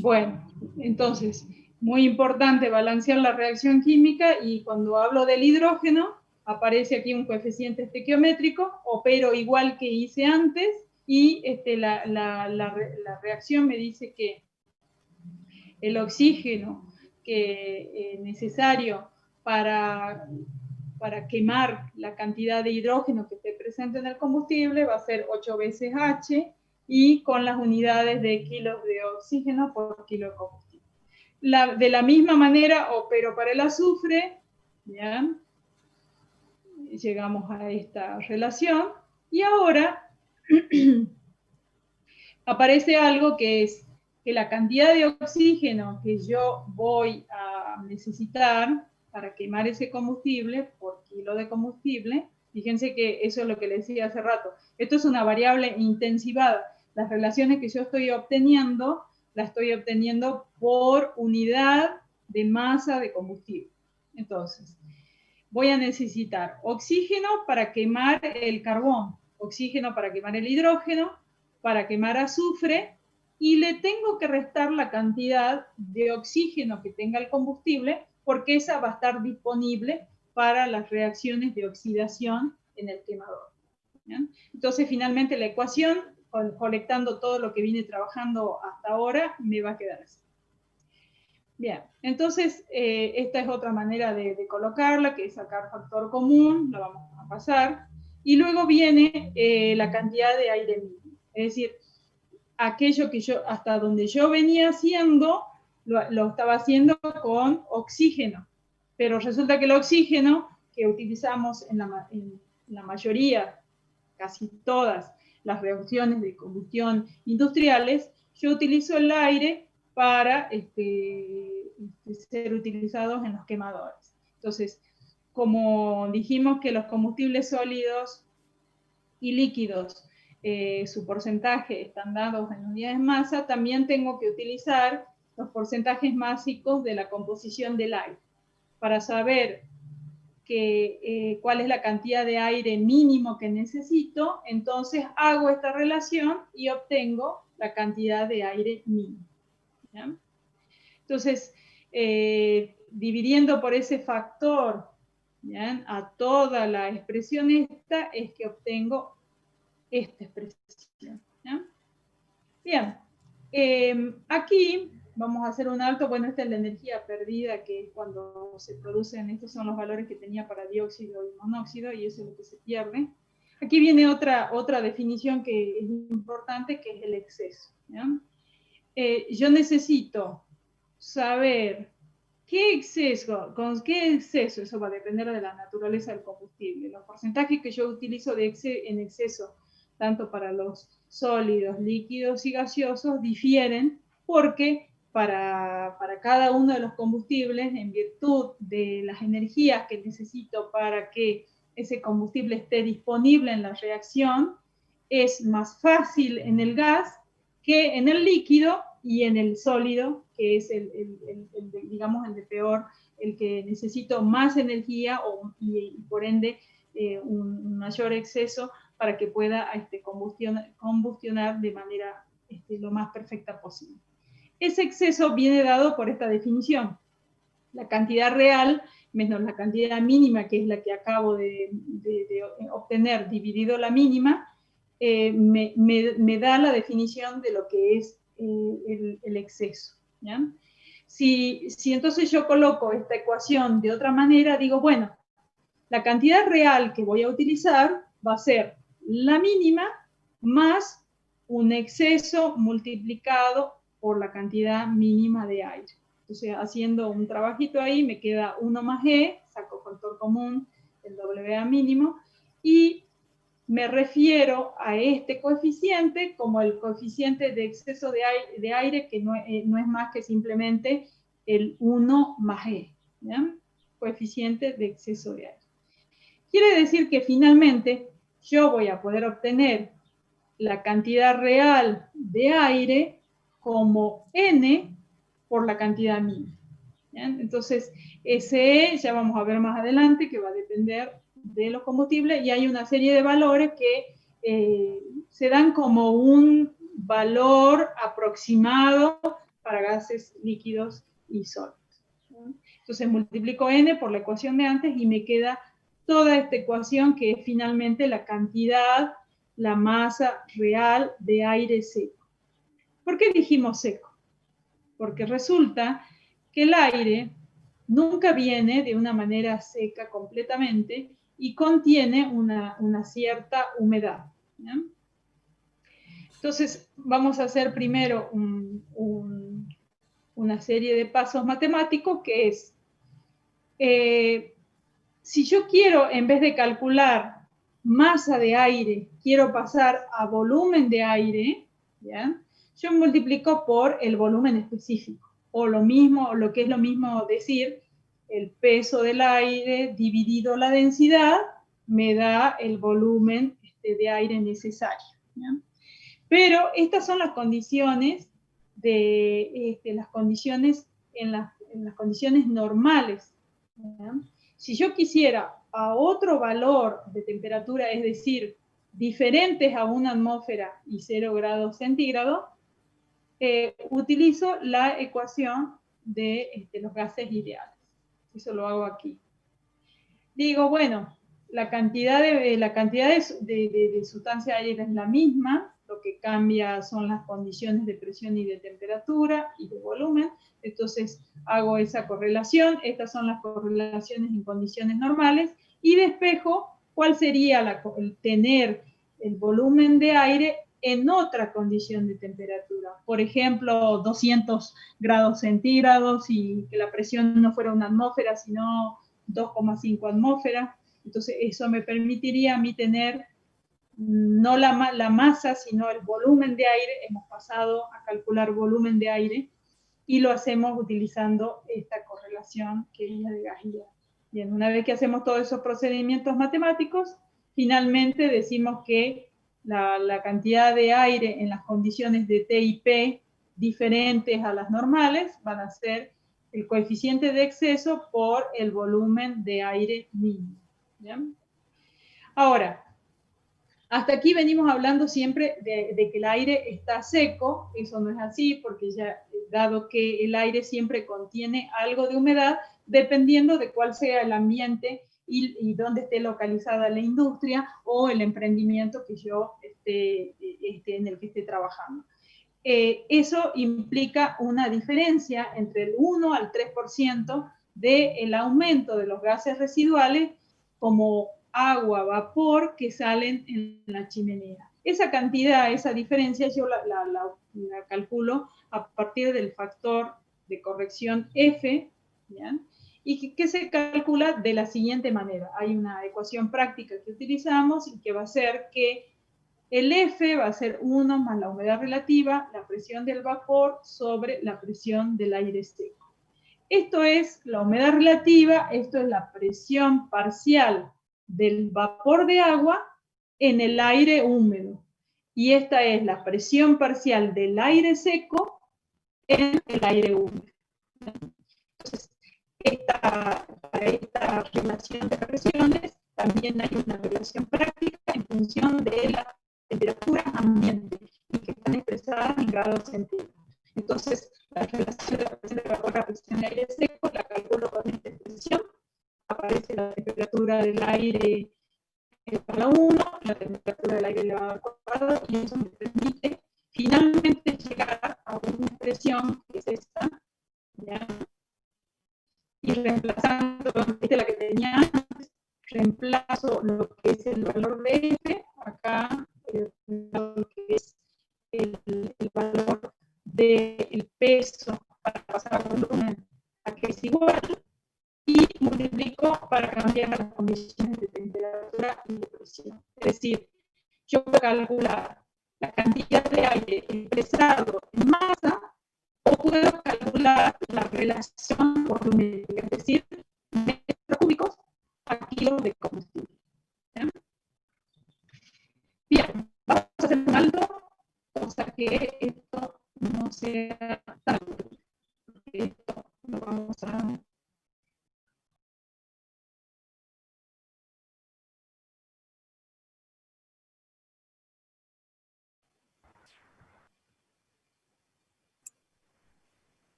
Bueno, entonces, muy importante balancear la reacción química, y cuando hablo del hidrógeno, aparece aquí un coeficiente estequiométrico, opero igual que hice antes, y la reacción me dice que el oxígeno que necesario para quemar la cantidad de hidrógeno que esté presente en el combustible va a ser 8 veces H, y con las unidades de kilos de oxígeno por kilo de combustible. De la misma manera opero para el azufre, ¿ya? Llegamos a esta relación, y ahora aparece algo que es que la cantidad de oxígeno que yo voy a necesitar para quemar ese combustible por kilo de combustible, fíjense que eso es lo que les decía hace rato, esto es una variable intensivada. Las relaciones que yo estoy obteniendo, las estoy obteniendo por unidad de masa de combustible. Entonces, voy a necesitar oxígeno para quemar el carbón, oxígeno para quemar el hidrógeno, para quemar azufre, y le tengo que restar la cantidad de oxígeno que tenga el combustible, porque esa va a estar disponible para las reacciones de oxidación en el quemador. ¿Bien? Entonces, finalmente la ecuación, colectando todo lo que vine trabajando hasta ahora, me va a quedar así. Bien, entonces esta es otra manera de colocarla, que es sacar factor común, la vamos a pasar, y luego viene la cantidad de aire mínimo. Es decir, aquello que yo, hasta donde yo venía haciendo, lo estaba haciendo con oxígeno, pero resulta que el oxígeno que utilizamos en la mayoría, casi todas las reacciones de combustión industriales, yo utilizo el aire para ser utilizados en los quemadores. Entonces, como dijimos que los combustibles sólidos y líquidos, su porcentaje están dados en unidades de masa, también tengo que utilizar los porcentajes másicos de la composición del aire para saber cuál es la cantidad de aire mínimo que necesito. Entonces hago esta relación y obtengo la cantidad de aire mínimo. ¿Ya? Entonces, dividiendo por ese factor, ¿ya?, a toda la expresión esta, es que obtengo esta expresión. ¿Ya? Bien, aquí vamos a hacer un alto. Bueno, esta es la energía perdida, que cuando se producen, estos son los valores que tenía para dióxido y monóxido, y eso es lo que se pierde. Aquí viene otra definición que es importante, que es el exceso. ¿Ya? Yo necesito saber qué exceso, con qué exceso, eso va a depender de la naturaleza del combustible. Los porcentajes que yo utilizo en exceso, tanto para los sólidos, líquidos y gaseosos, difieren, porque para cada uno de los combustibles, en virtud de las energías que necesito para que ese combustible esté disponible en la reacción, es más fácil en el gas que en el líquido y en el sólido, que es digamos, el de peor, el que necesito más energía y por ende un mayor exceso para que pueda combustionar de manera lo más perfecta posible. Ese exceso viene dado por esta definición. La cantidad real menos la cantidad mínima, que es la que acabo de obtener, dividido la mínima, me da la definición de lo que es el exceso. ¿Ya? Si entonces yo coloco esta ecuación de otra manera, digo, bueno, la cantidad real que voy a utilizar va a ser la mínima más un exceso multiplicado por la cantidad mínima de aire. Entonces, haciendo un trabajito ahí, me queda 1 más E, saco factor común, el WA mínimo, y me refiero a este coeficiente como el coeficiente de exceso de aire que no es más que simplemente el 1 más E, ¿ya? Coeficiente de exceso de aire. Quiere decir que finalmente yo voy a poder obtener la cantidad real de aire como N por la cantidad mínima. ¿Bien? Entonces, ese ya vamos a ver más adelante que va a depender de los combustibles y hay una serie de valores que se dan como un valor aproximado para gases líquidos y sólidos. Entonces multiplico N por la ecuación de antes y me queda toda esta ecuación que es finalmente la cantidad, la masa real de aire seco. ¿Por qué dijimos seco? Porque resulta que el aire nunca viene de una manera seca completamente y contiene una cierta humedad, ¿ya? Entonces, vamos a hacer primero una serie de pasos matemáticos que es, si yo quiero, en vez de calcular masa de aire, quiero pasar a volumen de aire, ¿ya? Yo multiplico por el volumen específico, o lo mismo, o lo que es lo mismo decir, el peso del aire dividido la densidad me da el volumen de aire necesario, ¿ya? Pero estas son las condiciones las condiciones en las condiciones normales, ¿ya? Si yo quisiera a otro valor de temperatura, es decir, diferentes a 1 atmósfera y 0 grados centígrados, utilizo la ecuación de los gases ideales. Eso lo hago aquí. Digo, bueno, la cantidad de sustancia aérea es la misma, lo que cambia son las condiciones de presión y de temperatura y de volumen. Entonces hago esa correlación, estas son las correlaciones en condiciones normales, y despejo cuál sería tener el volumen de aire en otra condición de temperatura. Por ejemplo, 200 grados centígrados y que la presión no fuera 1 atmósfera, sino 2,5 atmósferas. Entonces eso me permitiría a mí tener no la masa, sino el volumen de aire. Hemos pasado a calcular volumen de aire y lo hacemos utilizando esta correlación que es la de gas y gas. Bien, una vez que hacemos todos esos procedimientos matemáticos, finalmente decimos que la cantidad de aire en las condiciones de T y P diferentes a las normales van a ser el coeficiente de exceso por el volumen de aire mínimo. ¿Bien? Ahora, hasta aquí venimos hablando siempre de que el aire está seco. Eso no es así, porque ya dado que el aire siempre contiene algo de humedad, dependiendo de cuál sea el ambiente y dónde esté localizada la industria o el emprendimiento que yo en el que esté trabajando. Eso implica una diferencia entre el 1 al 3% del aumento de los gases residuales como agua, vapor, que salen en la chimenea. Esa cantidad, esa diferencia, yo la calculo a partir del factor de corrección F, ¿ya? Y que se calcula de la siguiente manera. Hay una ecuación práctica que utilizamos y que va a ser que el F va a ser 1 más la humedad relativa, la presión del vapor sobre la presión del aire seco. Esto es la humedad relativa, esto es la presión parcial del vapor de agua en el aire húmedo. Y esta es la presión parcial del aire seco en el aire húmedo. Entonces, para esta relación de presiones también hay una relación práctica en función de la temperatura ambiente y que están expresadas en grados centígrados. Entonces, la relación de la presión de vapor a presión de aire seco la calculo con esta expresión. Aparece la temperatura del aire elevado a 1, la temperatura del aire elevado al cuadrado, y eso me permite finalmente llegar a una expresión que es esta, ¿ya? Y reemplazando, esta es la que tenía antes, reemplazo lo que es el valor de F acá para cambiar las condiciones de temperatura y de presión. Es decir, yo puedo calcular la cantidad de aire expresado en masa o puedo calcular la relación volumétrica, es decir, metros cúbicos a kilos de combustible. Bien, vamos a hacer un alto, cosa que esto no sea tan útil. Esto lo vamos a...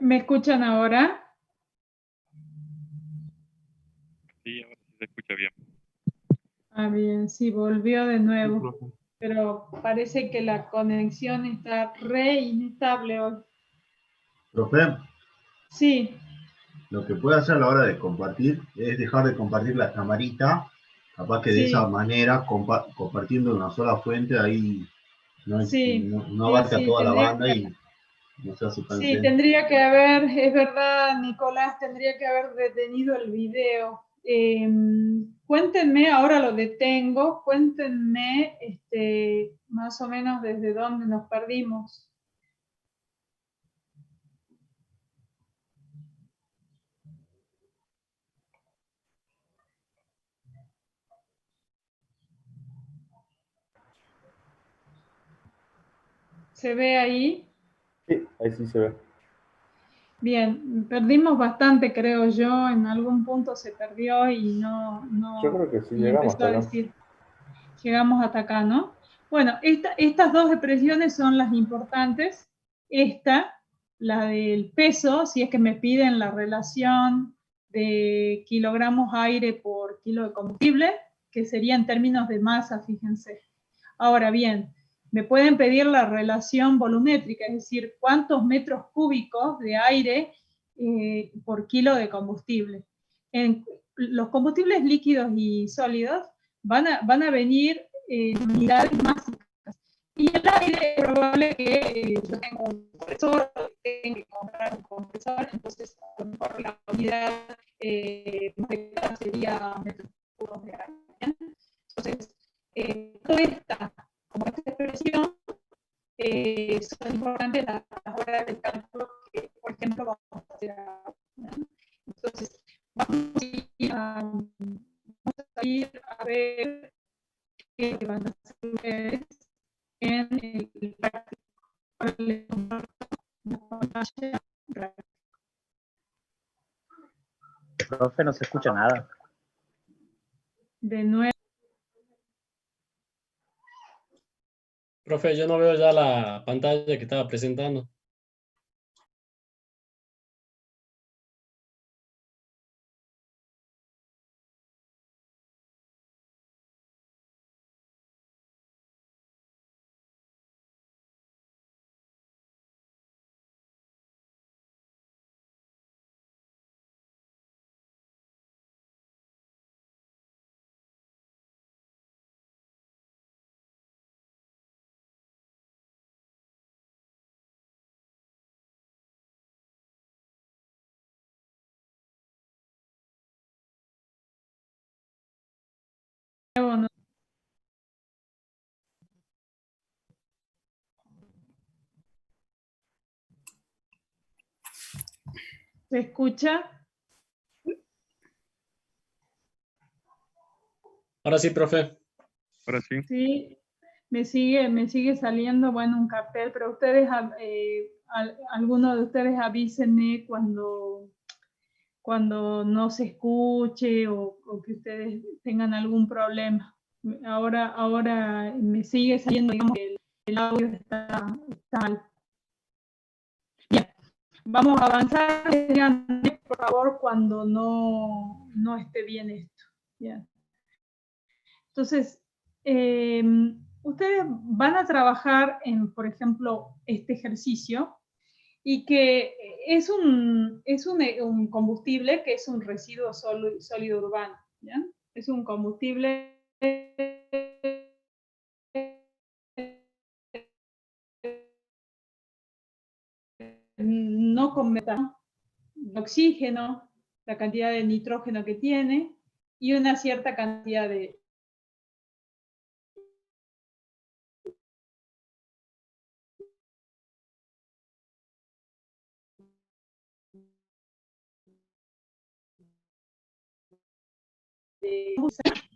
¿Me escuchan ahora? Sí, ahora sí se escucha bien. Ah, bien, sí, volvió de nuevo. Pero parece que la conexión está re inestable hoy. Profe, Sí, lo que puede hacer a la hora de compartir es dejar de compartir la camarita, capaz que de sí, esa manera, compartiendo una sola fuente, ahí no, sí, no sí, abarca sí, toda la tendría banda que, y no se hace tan sí, extenso. tendría que haber, es verdad, Nicolás, tendría que haber detenido el video. Cuéntenme, ahora lo detengo, cuéntenme más o menos desde dónde nos perdimos. ¿Se ve ahí? Sí, ahí sí se ve. Bien, perdimos bastante, creo yo, en algún punto se perdió y Yo creo que sí y llegamos empezó hasta a acá. decir, llegamos hasta acá, ¿no? Bueno, estas dos expresiones son las importantes. Esta, la del peso, si es que me piden la relación de kilogramos aire por kilo de combustible, que sería en términos de masa, fíjense. Ahora bien, me pueden pedir la relación volumétrica, es decir, cuántos metros cúbicos de aire por kilo de combustible. Los combustibles líquidos y sólidos van a venir en unidades máxicas. Y el aire es probable que yo tenga un compresor, tenga que comprar un compresor, entonces a lo mejor la unidad sería metros cúbicos de aire. Entonces, Toda esta, como esta expresión, son importantes las horas de cálculo que, por ejemplo, vamos a hacer ahora, ¿no? Entonces, vamos a ir a ver qué van a hacer ustedes en el práctico. Profe, no se escucha nada. De nuevo. Profe, yo no veo ya la pantalla que estaba presentando. No. ¿Se escucha? Ahora sí, profe. Ahora sí. Sí, me sigue saliendo, bueno, un cartel, pero ustedes, alguno de ustedes avísenme cuando no se escuche o que ustedes tengan algún problema. Ahora me sigue saliendo, digamos, que el audio está mal. Bien, vamos a avanzar, díganme, por favor, cuando no esté bien esto. Bien. Entonces, ustedes van a trabajar en, por ejemplo, este ejercicio, y que es un combustible que es un residuo sólido urbano, ¿ya? Es un combustible no con metano, de oxígeno, la cantidad de nitrógeno que tiene y una cierta cantidad de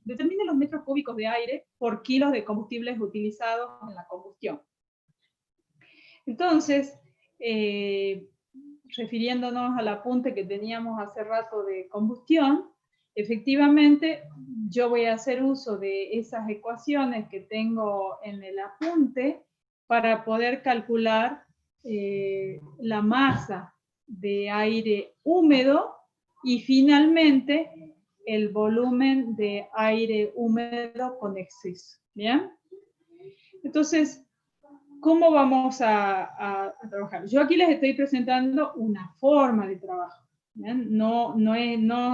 determine los metros cúbicos de aire por kilos de combustibles utilizados en la combustión. Entonces, refiriéndonos al apunte que teníamos hace rato de combustión, efectivamente yo voy a hacer uso de esas ecuaciones que tengo en el apunte para poder calcular la masa de aire húmedo y finalmente el volumen de aire húmedo con exceso. ¿Bien? Entonces, ¿cómo vamos a trabajar? Yo aquí les estoy presentando una forma de trabajo. ¿Bien? No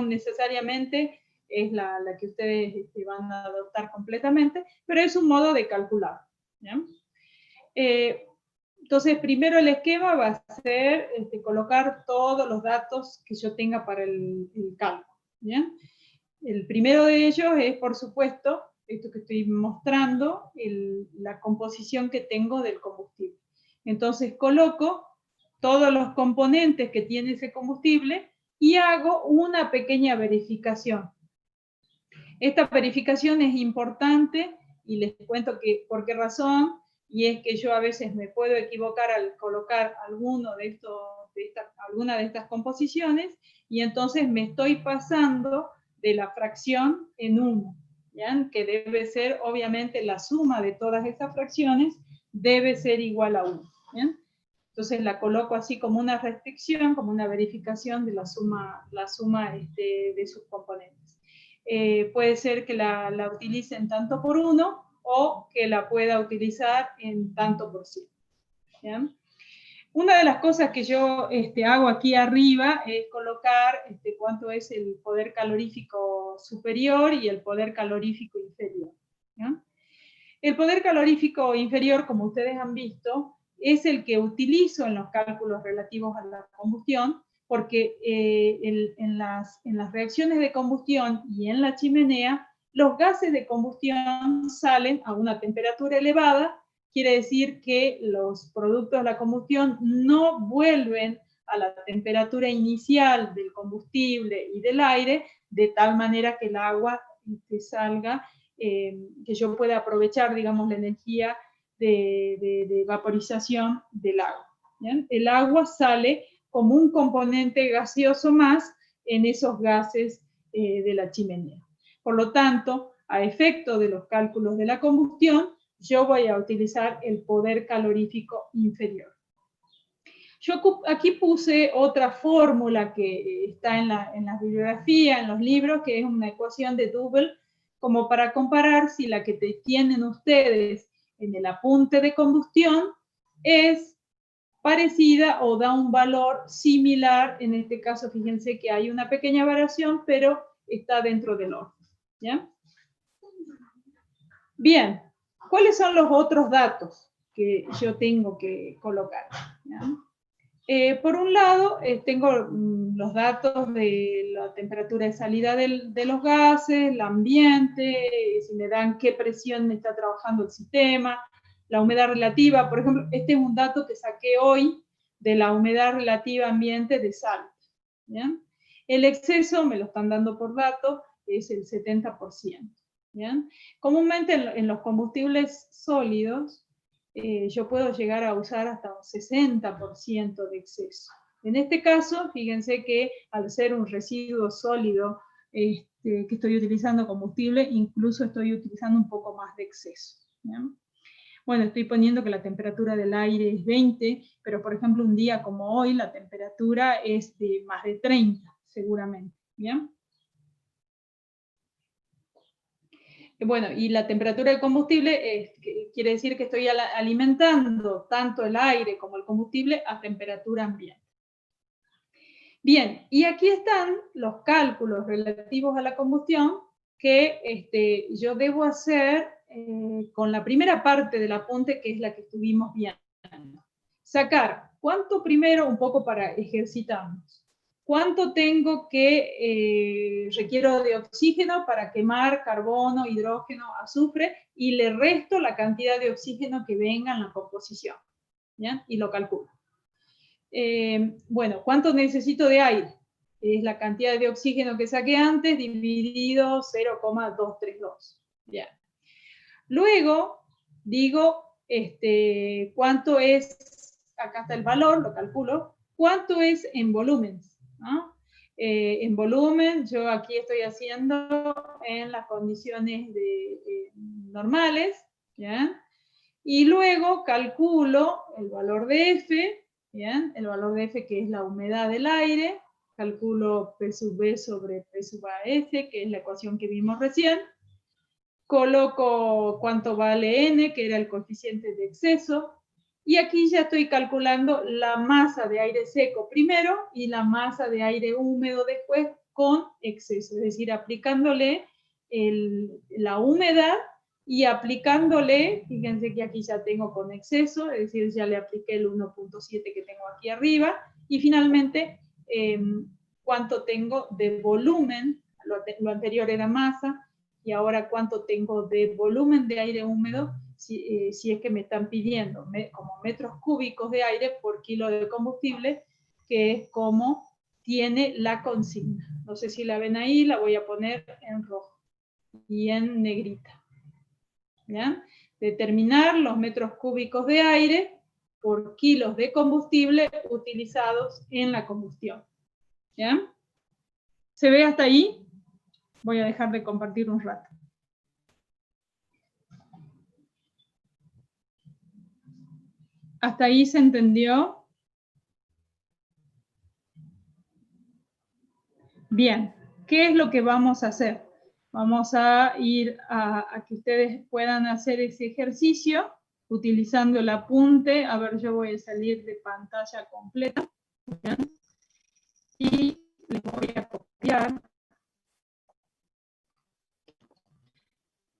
necesariamente es la que ustedes van a adoptar completamente, pero es un modo de calcular. ¿Bien? Entonces, primero el esquema va a ser colocar todos los datos que yo tenga para el cálculo. ¿Bien? El primero de ellos es, por supuesto, esto que estoy mostrando, la composición que tengo del combustible. Entonces coloco todos los componentes que tiene ese combustible y hago una pequeña verificación. Esta verificación es importante y les cuento por qué razón, y es que yo a veces me puedo equivocar al colocar alguna de estas composiciones y entonces me estoy pasando de la fracción en 1, ¿ya? Que debe ser, obviamente, la suma de todas estas fracciones debe ser igual a 1. ¿Bien? Entonces la coloco así como una restricción, como una verificación de la suma de sus componentes. Puede ser que la utilicen tanto por 1 o que la pueda utilizar en tanto por 100. ¿Bien? Una de las cosas que yo hago aquí arriba es colocar cuánto es el poder calorífico superior y el poder calorífico inferior. ¿No? El poder calorífico inferior, como ustedes han visto, es el que utilizo en los cálculos relativos a la combustión, porque en las reacciones de combustión y en la chimenea los gases de combustión salen a una temperatura elevada, quiere decir que los productos de la combustión no vuelven a la temperatura inicial del combustible y del aire, de tal manera que el agua salga, que yo pueda aprovechar, digamos, la energía de vaporización del agua. ¿Bien? El agua sale como un componente gaseoso más en esos gases de la chimenea. Por lo tanto, a efecto de los cálculos de la combustión, yo voy a utilizar el poder calorífico inferior. Yo aquí puse otra fórmula que está en la bibliografía, en los libros, que es una ecuación de Double, como para comparar si la que tienen ustedes en el apunte de combustión es parecida o da un valor similar. En este caso, fíjense que hay una pequeña variación, pero está dentro del orden. ¿Ya? Bien, ¿cuáles son los otros datos que yo tengo que colocar? ¿Ya? Por un lado, tengo los datos de la temperatura de salida de los gases, el ambiente, si me dan qué presión está trabajando el sistema, la humedad relativa. Por ejemplo, este es un dato que saqué hoy de la humedad relativa ambiente de Salta. ¿Bien? El exceso, me lo están dando por dato, es el 70%. ¿Bien? Comúnmente en los combustibles sólidos, yo puedo llegar a usar hasta un 60% de exceso. En este caso, fíjense que al ser un residuo sólido que estoy utilizando combustible, incluso estoy utilizando un poco más de exceso. ¿Bien? Bueno, estoy poniendo que la temperatura del aire es 20, pero por ejemplo un día como hoy la temperatura es de más de 30, seguramente. ¿Bien? Bueno, y la temperatura del combustible quiere decir que estoy alimentando tanto el aire como el combustible a temperatura ambiente. Bien, y aquí están los cálculos relativos a la combustión que yo debo hacer con la primera parte del apunte, que es la que estuvimos viendo. Sacar cuánto primero, un poco para ejercitarnos. ¿Cuánto tengo que requiero de oxígeno para quemar carbono, hidrógeno, azufre? Y le resto la cantidad de oxígeno que venga en la composición. ¿Ya? Y lo calculo. Bueno, ¿cuánto necesito de aire? Es la cantidad de oxígeno que saqué antes dividido 0,232. ¿Ya? Luego, digo, ¿cuánto es? Acá está el valor, lo calculo. ¿Cuánto es en volúmenes? ¿No? En volumen, yo aquí estoy haciendo en las condiciones normales, ¿ya? Y luego calculo el valor de F, ¿bien? El valor de F, que es la humedad del aire, calculo P sub B sobre P sub AF, que es la ecuación que vimos recién, coloco cuánto vale N, que era el coeficiente de exceso, y aquí ya estoy calculando la masa de aire seco primero y la masa de aire húmedo después con exceso, es decir, aplicándole la humedad y aplicándole, fíjense que aquí ya tengo con exceso, es decir, ya le apliqué el 1.7 que tengo aquí arriba, y finalmente, cuánto tengo de volumen, lo anterior era masa, y ahora cuánto tengo de volumen de aire húmedo, si es que me están pidiendo como metros cúbicos de aire por kilo de combustible, que es como tiene la consigna. No sé si la ven ahí, la voy a poner en rojo y en negrita. ¿Ya? Determinar los metros cúbicos de aire por kilos de combustible utilizados en la combustión. ¿Ya? ¿Se ve hasta ahí? Voy a dejar de compartir un rato. ¿Hasta ahí se entendió? Bien, ¿qué es lo que vamos a hacer? Vamos a ir a que ustedes puedan hacer ese ejercicio utilizando el apunte. A ver, yo voy a salir de pantalla completa. ¿Bien? Y les voy a copiar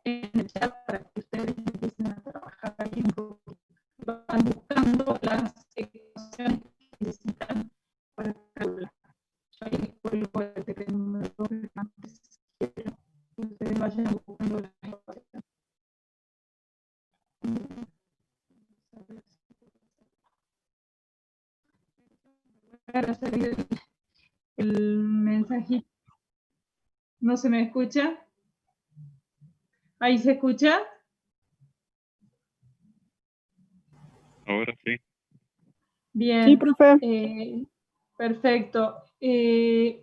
en el chat para que ustedes empiecen a trabajar ahí un poco. Van buscando las ecuaciones que necesitan para calcular. Yo ahí les cuelgo el número 2 antes que ustedes vayan buscando. Para hacer el mensajito. ¿No se me escucha? ¿Ahí se escucha? Ahora sí. Bien. Sí, profe. Perfecto.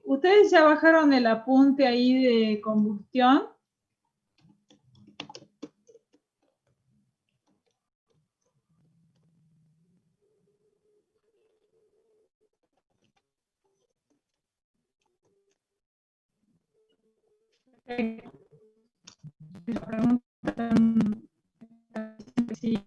¿Ustedes ya bajaron el apunte ahí de combustión? Si lo preguntan, sí.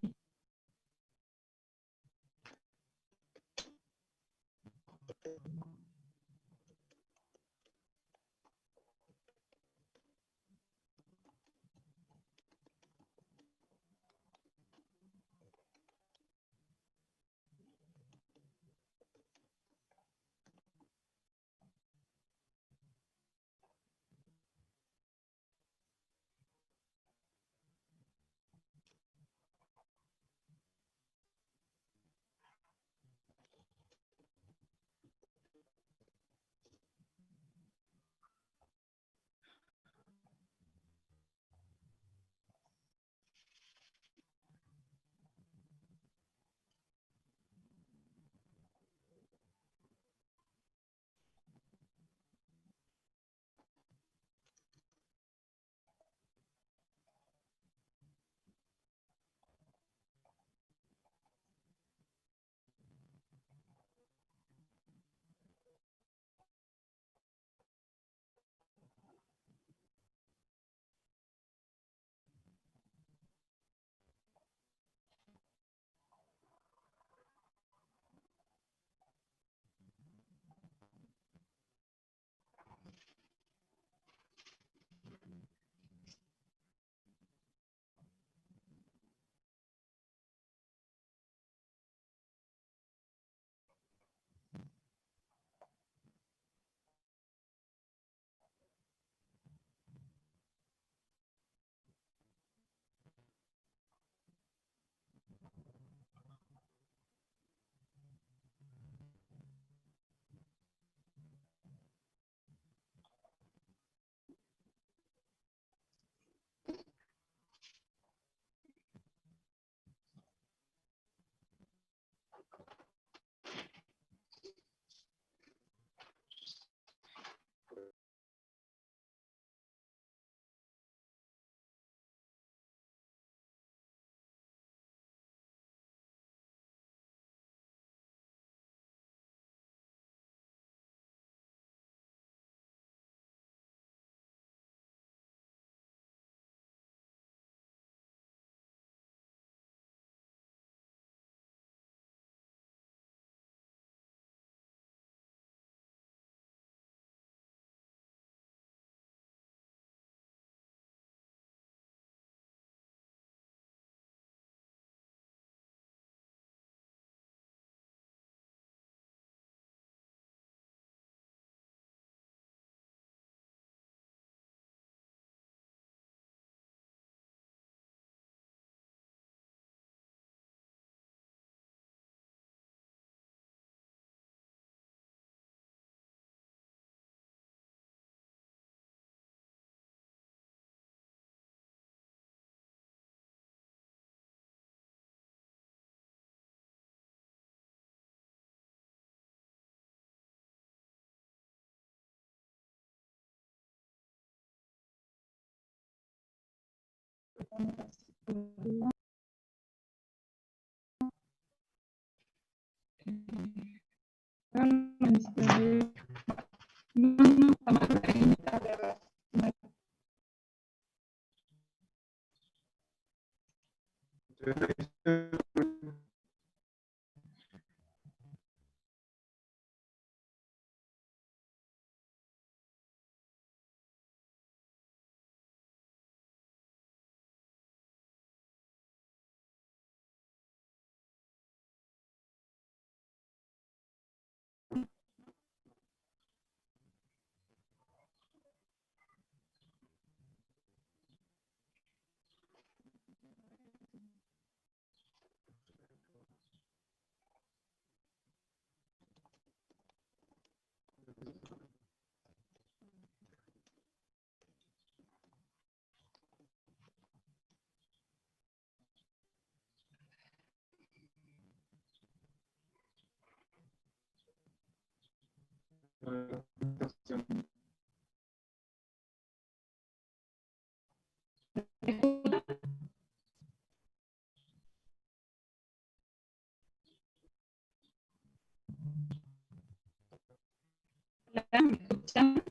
escuchan?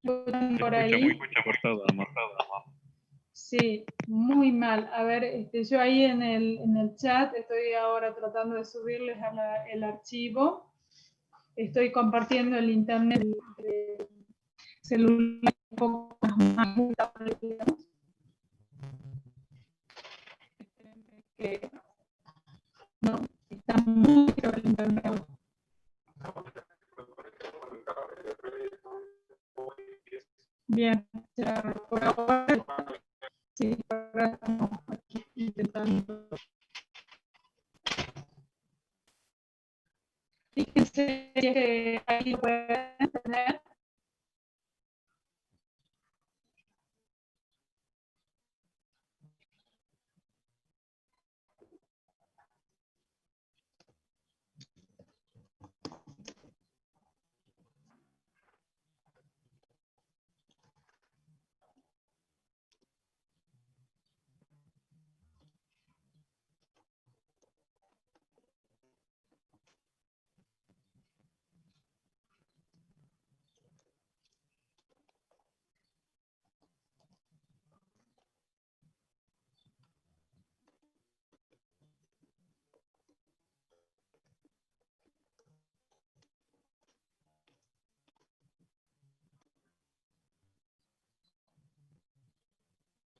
¿Escuchan por ahí? Muy cortado, amor. Sí, muy mal. A ver, yo ahí en el chat estoy ahora tratando de subirles el archivo. Estoy compartiendo el internet del celular un poco más estable, digamos. Que no, está muy feo el internet. Bien, ya por ahora, sí, ahora estamos aquí intentando. Fíjense que ahí lo pueden tener.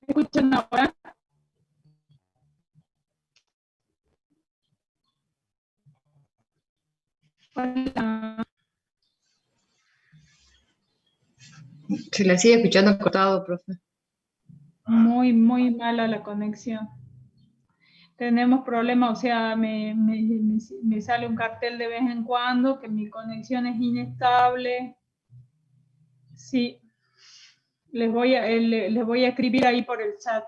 ¿Me escuchan ahora? Hola. Se la sigue escuchando cortado, profe. Muy, muy mala la conexión. Tenemos problemas, o sea, me sale un cartel de vez en cuando que mi conexión es inestable. Sí, les voy a escribir ahí por el chat.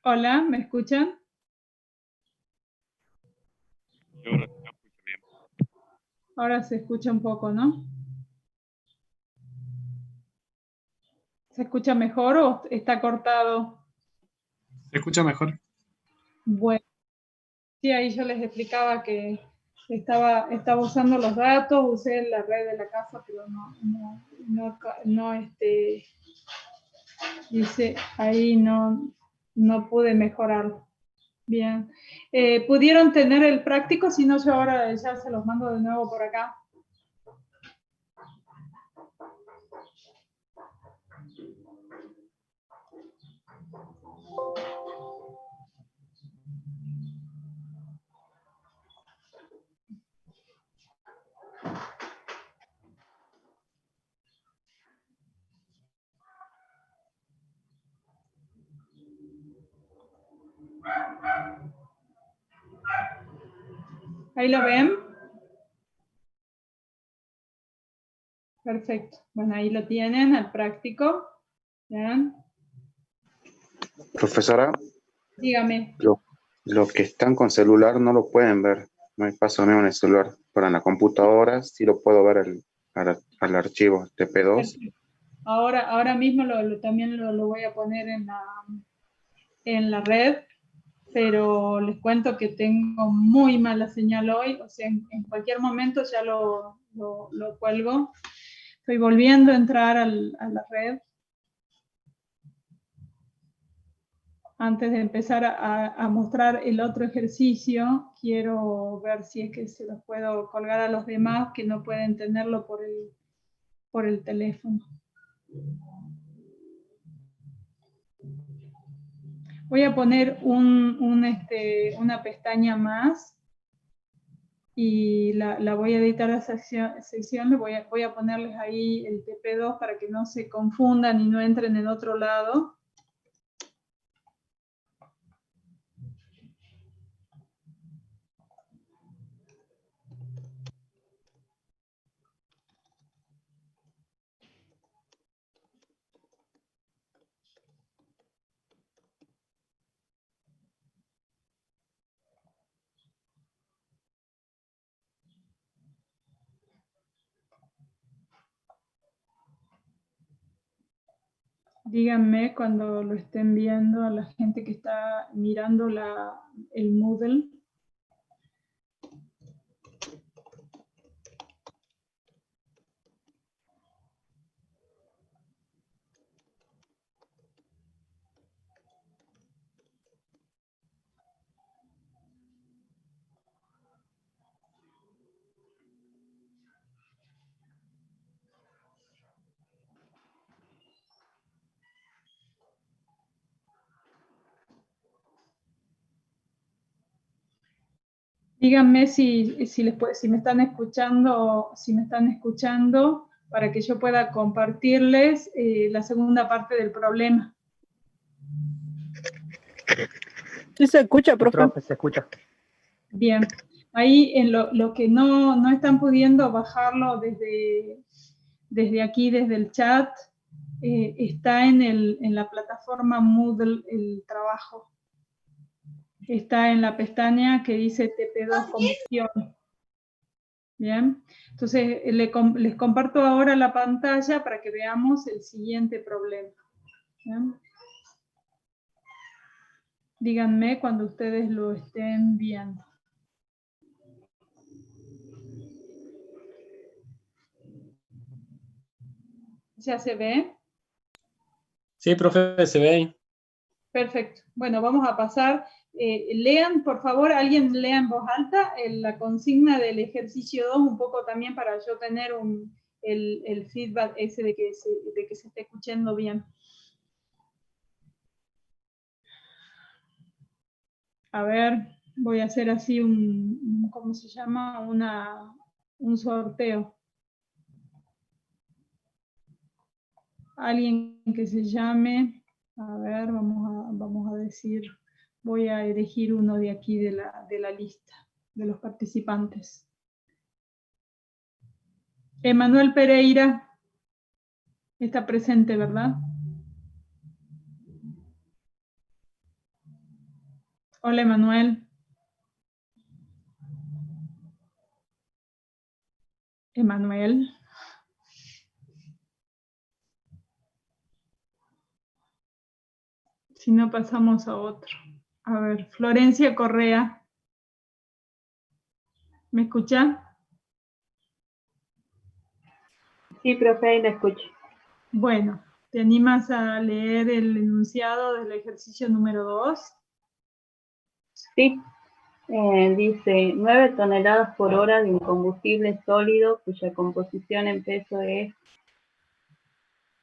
Hola, ¿me escuchan? Yo ahora sí lo escucho bien. Ahora se escucha un poco, ¿no? ¿Se escucha mejor o está cortado? Se escucha mejor. Bueno, sí, ahí yo les explicaba que estaba usando los datos, usé la red de la casa, pero dice, ahí no pude mejorarlo. Bien. ¿Pudieron tener el práctico? Si no, yo ahora ya se los mando de nuevo por acá. ¿Ahí lo ven? Perfecto. Bueno, ahí lo tienen, el práctico. ¿Bien? Profesora, Dígame. los que están con celular no lo pueden ver. No hay paso mismo en el celular. Pero en la computadora sí lo puedo ver al archivo TP2. Perfecto. Ahora mismo también lo voy a poner en la red, pero les cuento que tengo muy mala señal hoy, o sea, en cualquier momento ya lo cuelgo. Estoy volviendo a entrar a la red. Antes de empezar a mostrar el otro ejercicio, quiero ver si es que se los puedo colgar a los demás que no pueden tenerlo por el teléfono. Voy a poner una pestaña más y la voy a editar a esa sección. Voy a ponerles ahí el TP2 para que no se confundan y no entren en otro lado. Díganme cuando lo estén viendo a la gente que está mirando el Moodle. Díganme si me están escuchando para que yo pueda compartirles la segunda parte del problema. Sí se escucha, profe. Se escucha. Bien. Ahí en lo que no están pudiendo bajarlo desde aquí, desde el chat, está en la plataforma Moodle el trabajo. Está en la pestaña que dice TP2 Convicción. Bien, entonces les comparto ahora la pantalla para que veamos el siguiente problema. Bien. Díganme cuando ustedes lo estén viendo. ¿Ya se ve? Sí, profe, se ve ahí. Perfecto. Bueno, vamos a pasar. Lean, por favor, alguien lea en voz alta la consigna del ejercicio 2, un poco también para yo tener el feedback ese de que se esté escuchando bien. A ver, voy a hacer así ¿cómo se llama? Un sorteo. Alguien que se llame, a ver, vamos a decir, voy a elegir uno de aquí de la lista, de los participantes. Emanuel Pereira está presente, ¿verdad? Hola, Emanuel. Emanuel. Si no, pasamos a otro. A ver, Florencia Correa. ¿Me escucha? Sí, profe, la escucho. Bueno, ¿te animas a leer el enunciado del ejercicio número 2? Sí. Dice 9 toneladas por hora de un combustible sólido cuya composición en peso es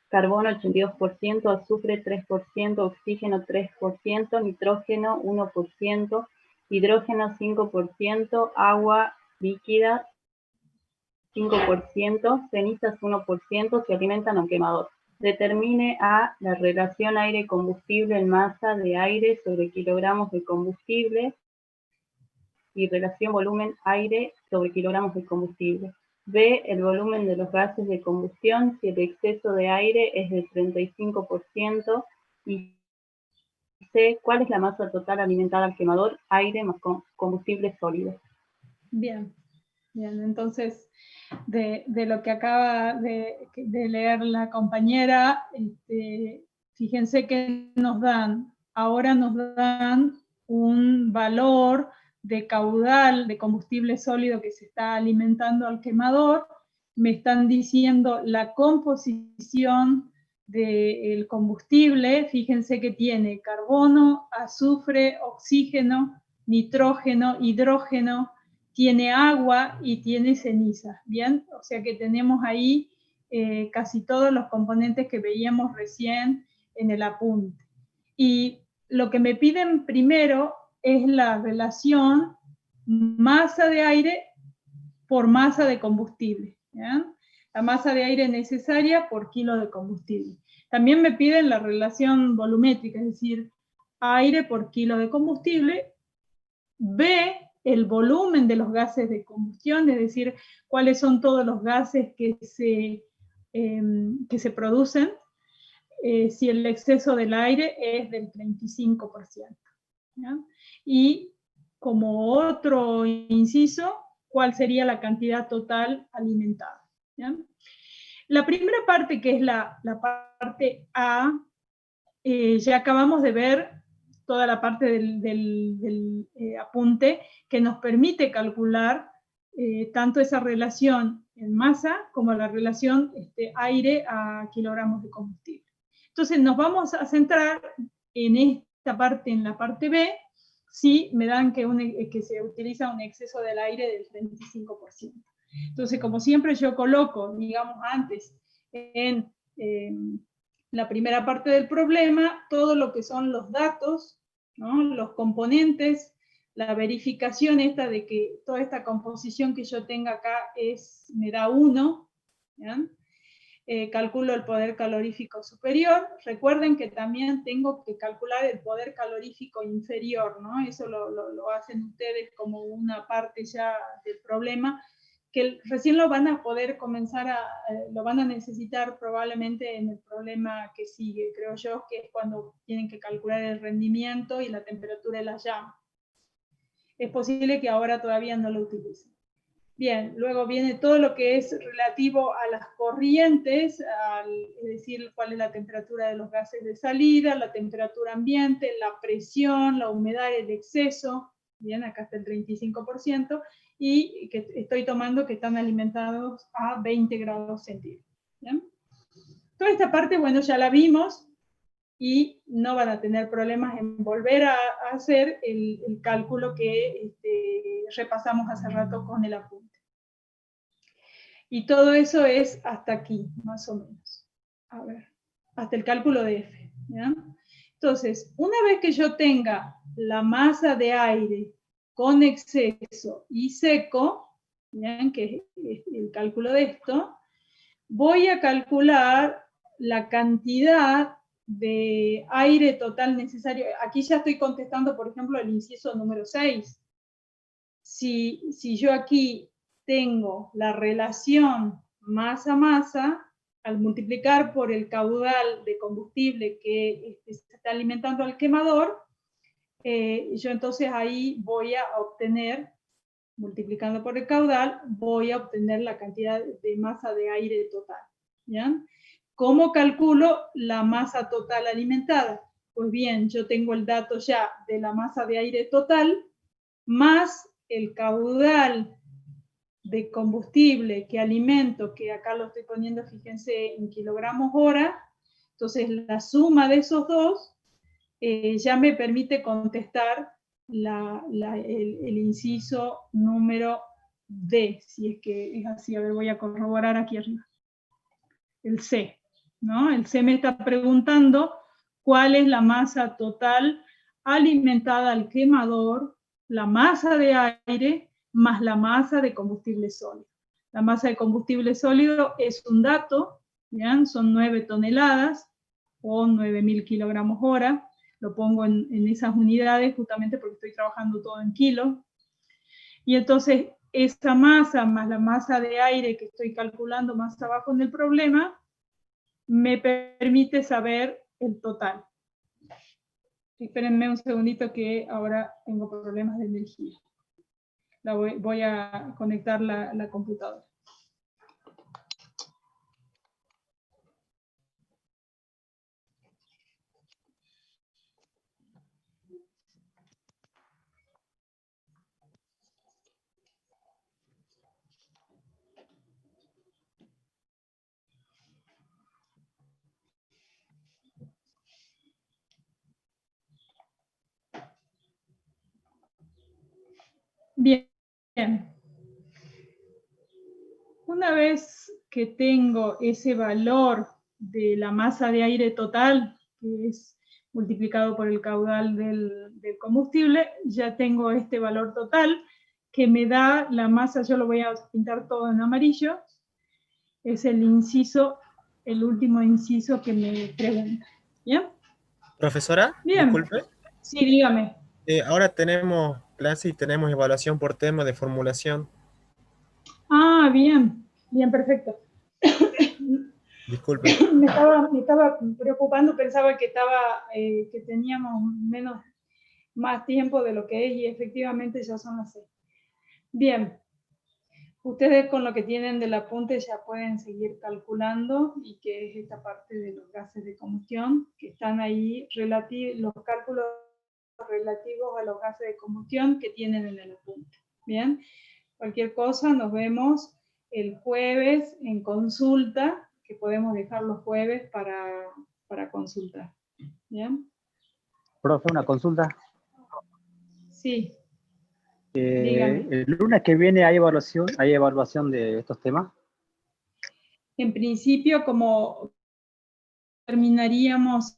carbono 82%, azufre 3%, oxígeno 3%, nitrógeno 1%, hidrógeno 5%, agua líquida 5%, cenizas 1%, se alimentan a un quemador. Determine A, la relación aire-combustible en masa de aire sobre kilogramos de combustible y relación volumen aire sobre kilogramos de combustible. B, el volumen de los gases de combustión si el exceso de aire es del 35%. Y C, ¿cuál es la masa total alimentada al quemador? Aire más combustible sólido. Bien, bien, entonces de lo que acaba de leer la compañera, fíjense que ahora nos dan un valor de caudal de combustible sólido que se está alimentando al quemador. Me están diciendo la composición del combustible. Fíjense que tiene carbono, azufre, oxígeno, nitrógeno, hidrógeno, tiene agua y tiene ceniza. Bien, o sea que tenemos ahí casi todos los componentes que veíamos recién en el apunte. Y lo que me piden primero es la relación masa de aire por masa de combustible. ¿Ya? La masa de aire necesaria por kilo de combustible. También me piden la relación volumétrica, es decir, aire por kilo de combustible. B, el volumen de los gases de combustión, es decir, cuáles son todos los gases que se producen si el exceso del aire es del 35%. ¿Ya? Y como otro inciso, ¿cuál sería la cantidad total alimentada? ¿Ya? La primera parte, que es la parte A, ya acabamos de ver toda la parte del apunte que nos permite calcular tanto esa relación en masa como la relación aire a kilogramos de combustible. Entonces nos vamos a centrar en esta parte, en la parte B, si me dan que se utiliza un exceso del aire del 35%. Entonces, como siempre, yo coloco, digamos, antes en la primera parte del problema, todo lo que son los datos, ¿no? Los componentes, la verificación esta de que toda esta composición que yo tenga acá me da 1, ¿ya? Calculo el poder calorífico superior. Recuerden que también tengo que calcular el poder calorífico inferior, ¿no? Eso lo hacen ustedes como una parte ya del problema, que recién lo van a poder comenzar lo van a necesitar probablemente en el problema que sigue, creo yo, que es cuando tienen que calcular el rendimiento y la temperatura de la llama. Es posible que ahora todavía no lo utilicen. Bien, luego viene todo lo que es relativo a las corrientes, es decir, cuál es la temperatura de los gases de salida, la temperatura ambiente, la presión, la humedad, el exceso, bien, acá está el 35%, y que estoy tomando que están alimentados a 20 grados centígrados. ¿Bien? Toda esta parte, bueno, ya la vimos, y no van a tener problemas en volver a hacer el cálculo que repasamos hace rato con el apunte. Y todo eso es hasta aquí, más o menos. A ver, hasta el cálculo de F. ¿Ya? Entonces, una vez que yo tenga la masa de aire con exceso y seco, ¿ya? Que es el cálculo de esto, voy a calcular la cantidad de aire total necesario. Aquí ya estoy contestando, por ejemplo, el inciso número 6. Si yo aquí tengo la relación masa-masa, al multiplicar por el caudal de combustible que se está alimentando al quemador, yo entonces ahí voy a obtener, multiplicando por el caudal, voy a obtener la cantidad de masa de aire total. ¿Ya? ¿Cómo calculo la masa total alimentada? Pues bien, yo tengo el dato ya de la masa de aire total, más el caudal de combustible que alimento, que acá lo estoy poniendo, fíjense, en kilogramos hora. Entonces, la suma de esos dos ya me permite contestar el inciso número D, si es que es así. A ver, voy a corroborar aquí arriba. El C, ¿no? El C me está preguntando cuál es la masa total alimentada al quemador, la masa de aire, más la masa de combustible sólido. La masa de combustible sólido es un dato, ¿ya? Son 9 toneladas o 9.000 kilogramos hora. Lo pongo en esas unidades justamente porque estoy trabajando todo en kilos. Y entonces esa masa más la masa de aire que estoy calculando más abajo en el problema me permite saber el total. Espérenme un segundito que ahora tengo problemas de energía. Voy a conectar la computadora. Bien. Una vez que tengo ese valor de la masa de aire total, que es multiplicado por el caudal del combustible, ya tengo este valor total que me da la masa. Yo lo voy a pintar todo en amarillo. Es el inciso, el último inciso que me pregunta. ¿Bien? Profesora, Bien. disculpe. Sí, dígame. Ahora tenemos clase y tenemos evaluación por tema de formulación. Ah, bien, bien, perfecto. Disculpe. Me estaba preocupando, pensaba que que teníamos más tiempo de lo que es, y efectivamente ya son las 6. Bien, ustedes con lo que tienen del apunte ya pueden seguir calculando, y que es esta parte de los gases de combustión, que están ahí, los cálculos relativos a los gases de combustión que tienen en el apunte. Bien, cualquier cosa nos vemos el jueves en consulta, que podemos dejar los jueves para consultar. ¿Bien? Profe, una consulta. Sí. Dígame. ¿El lunes que viene hay evaluación de estos temas? En principio, como terminaríamos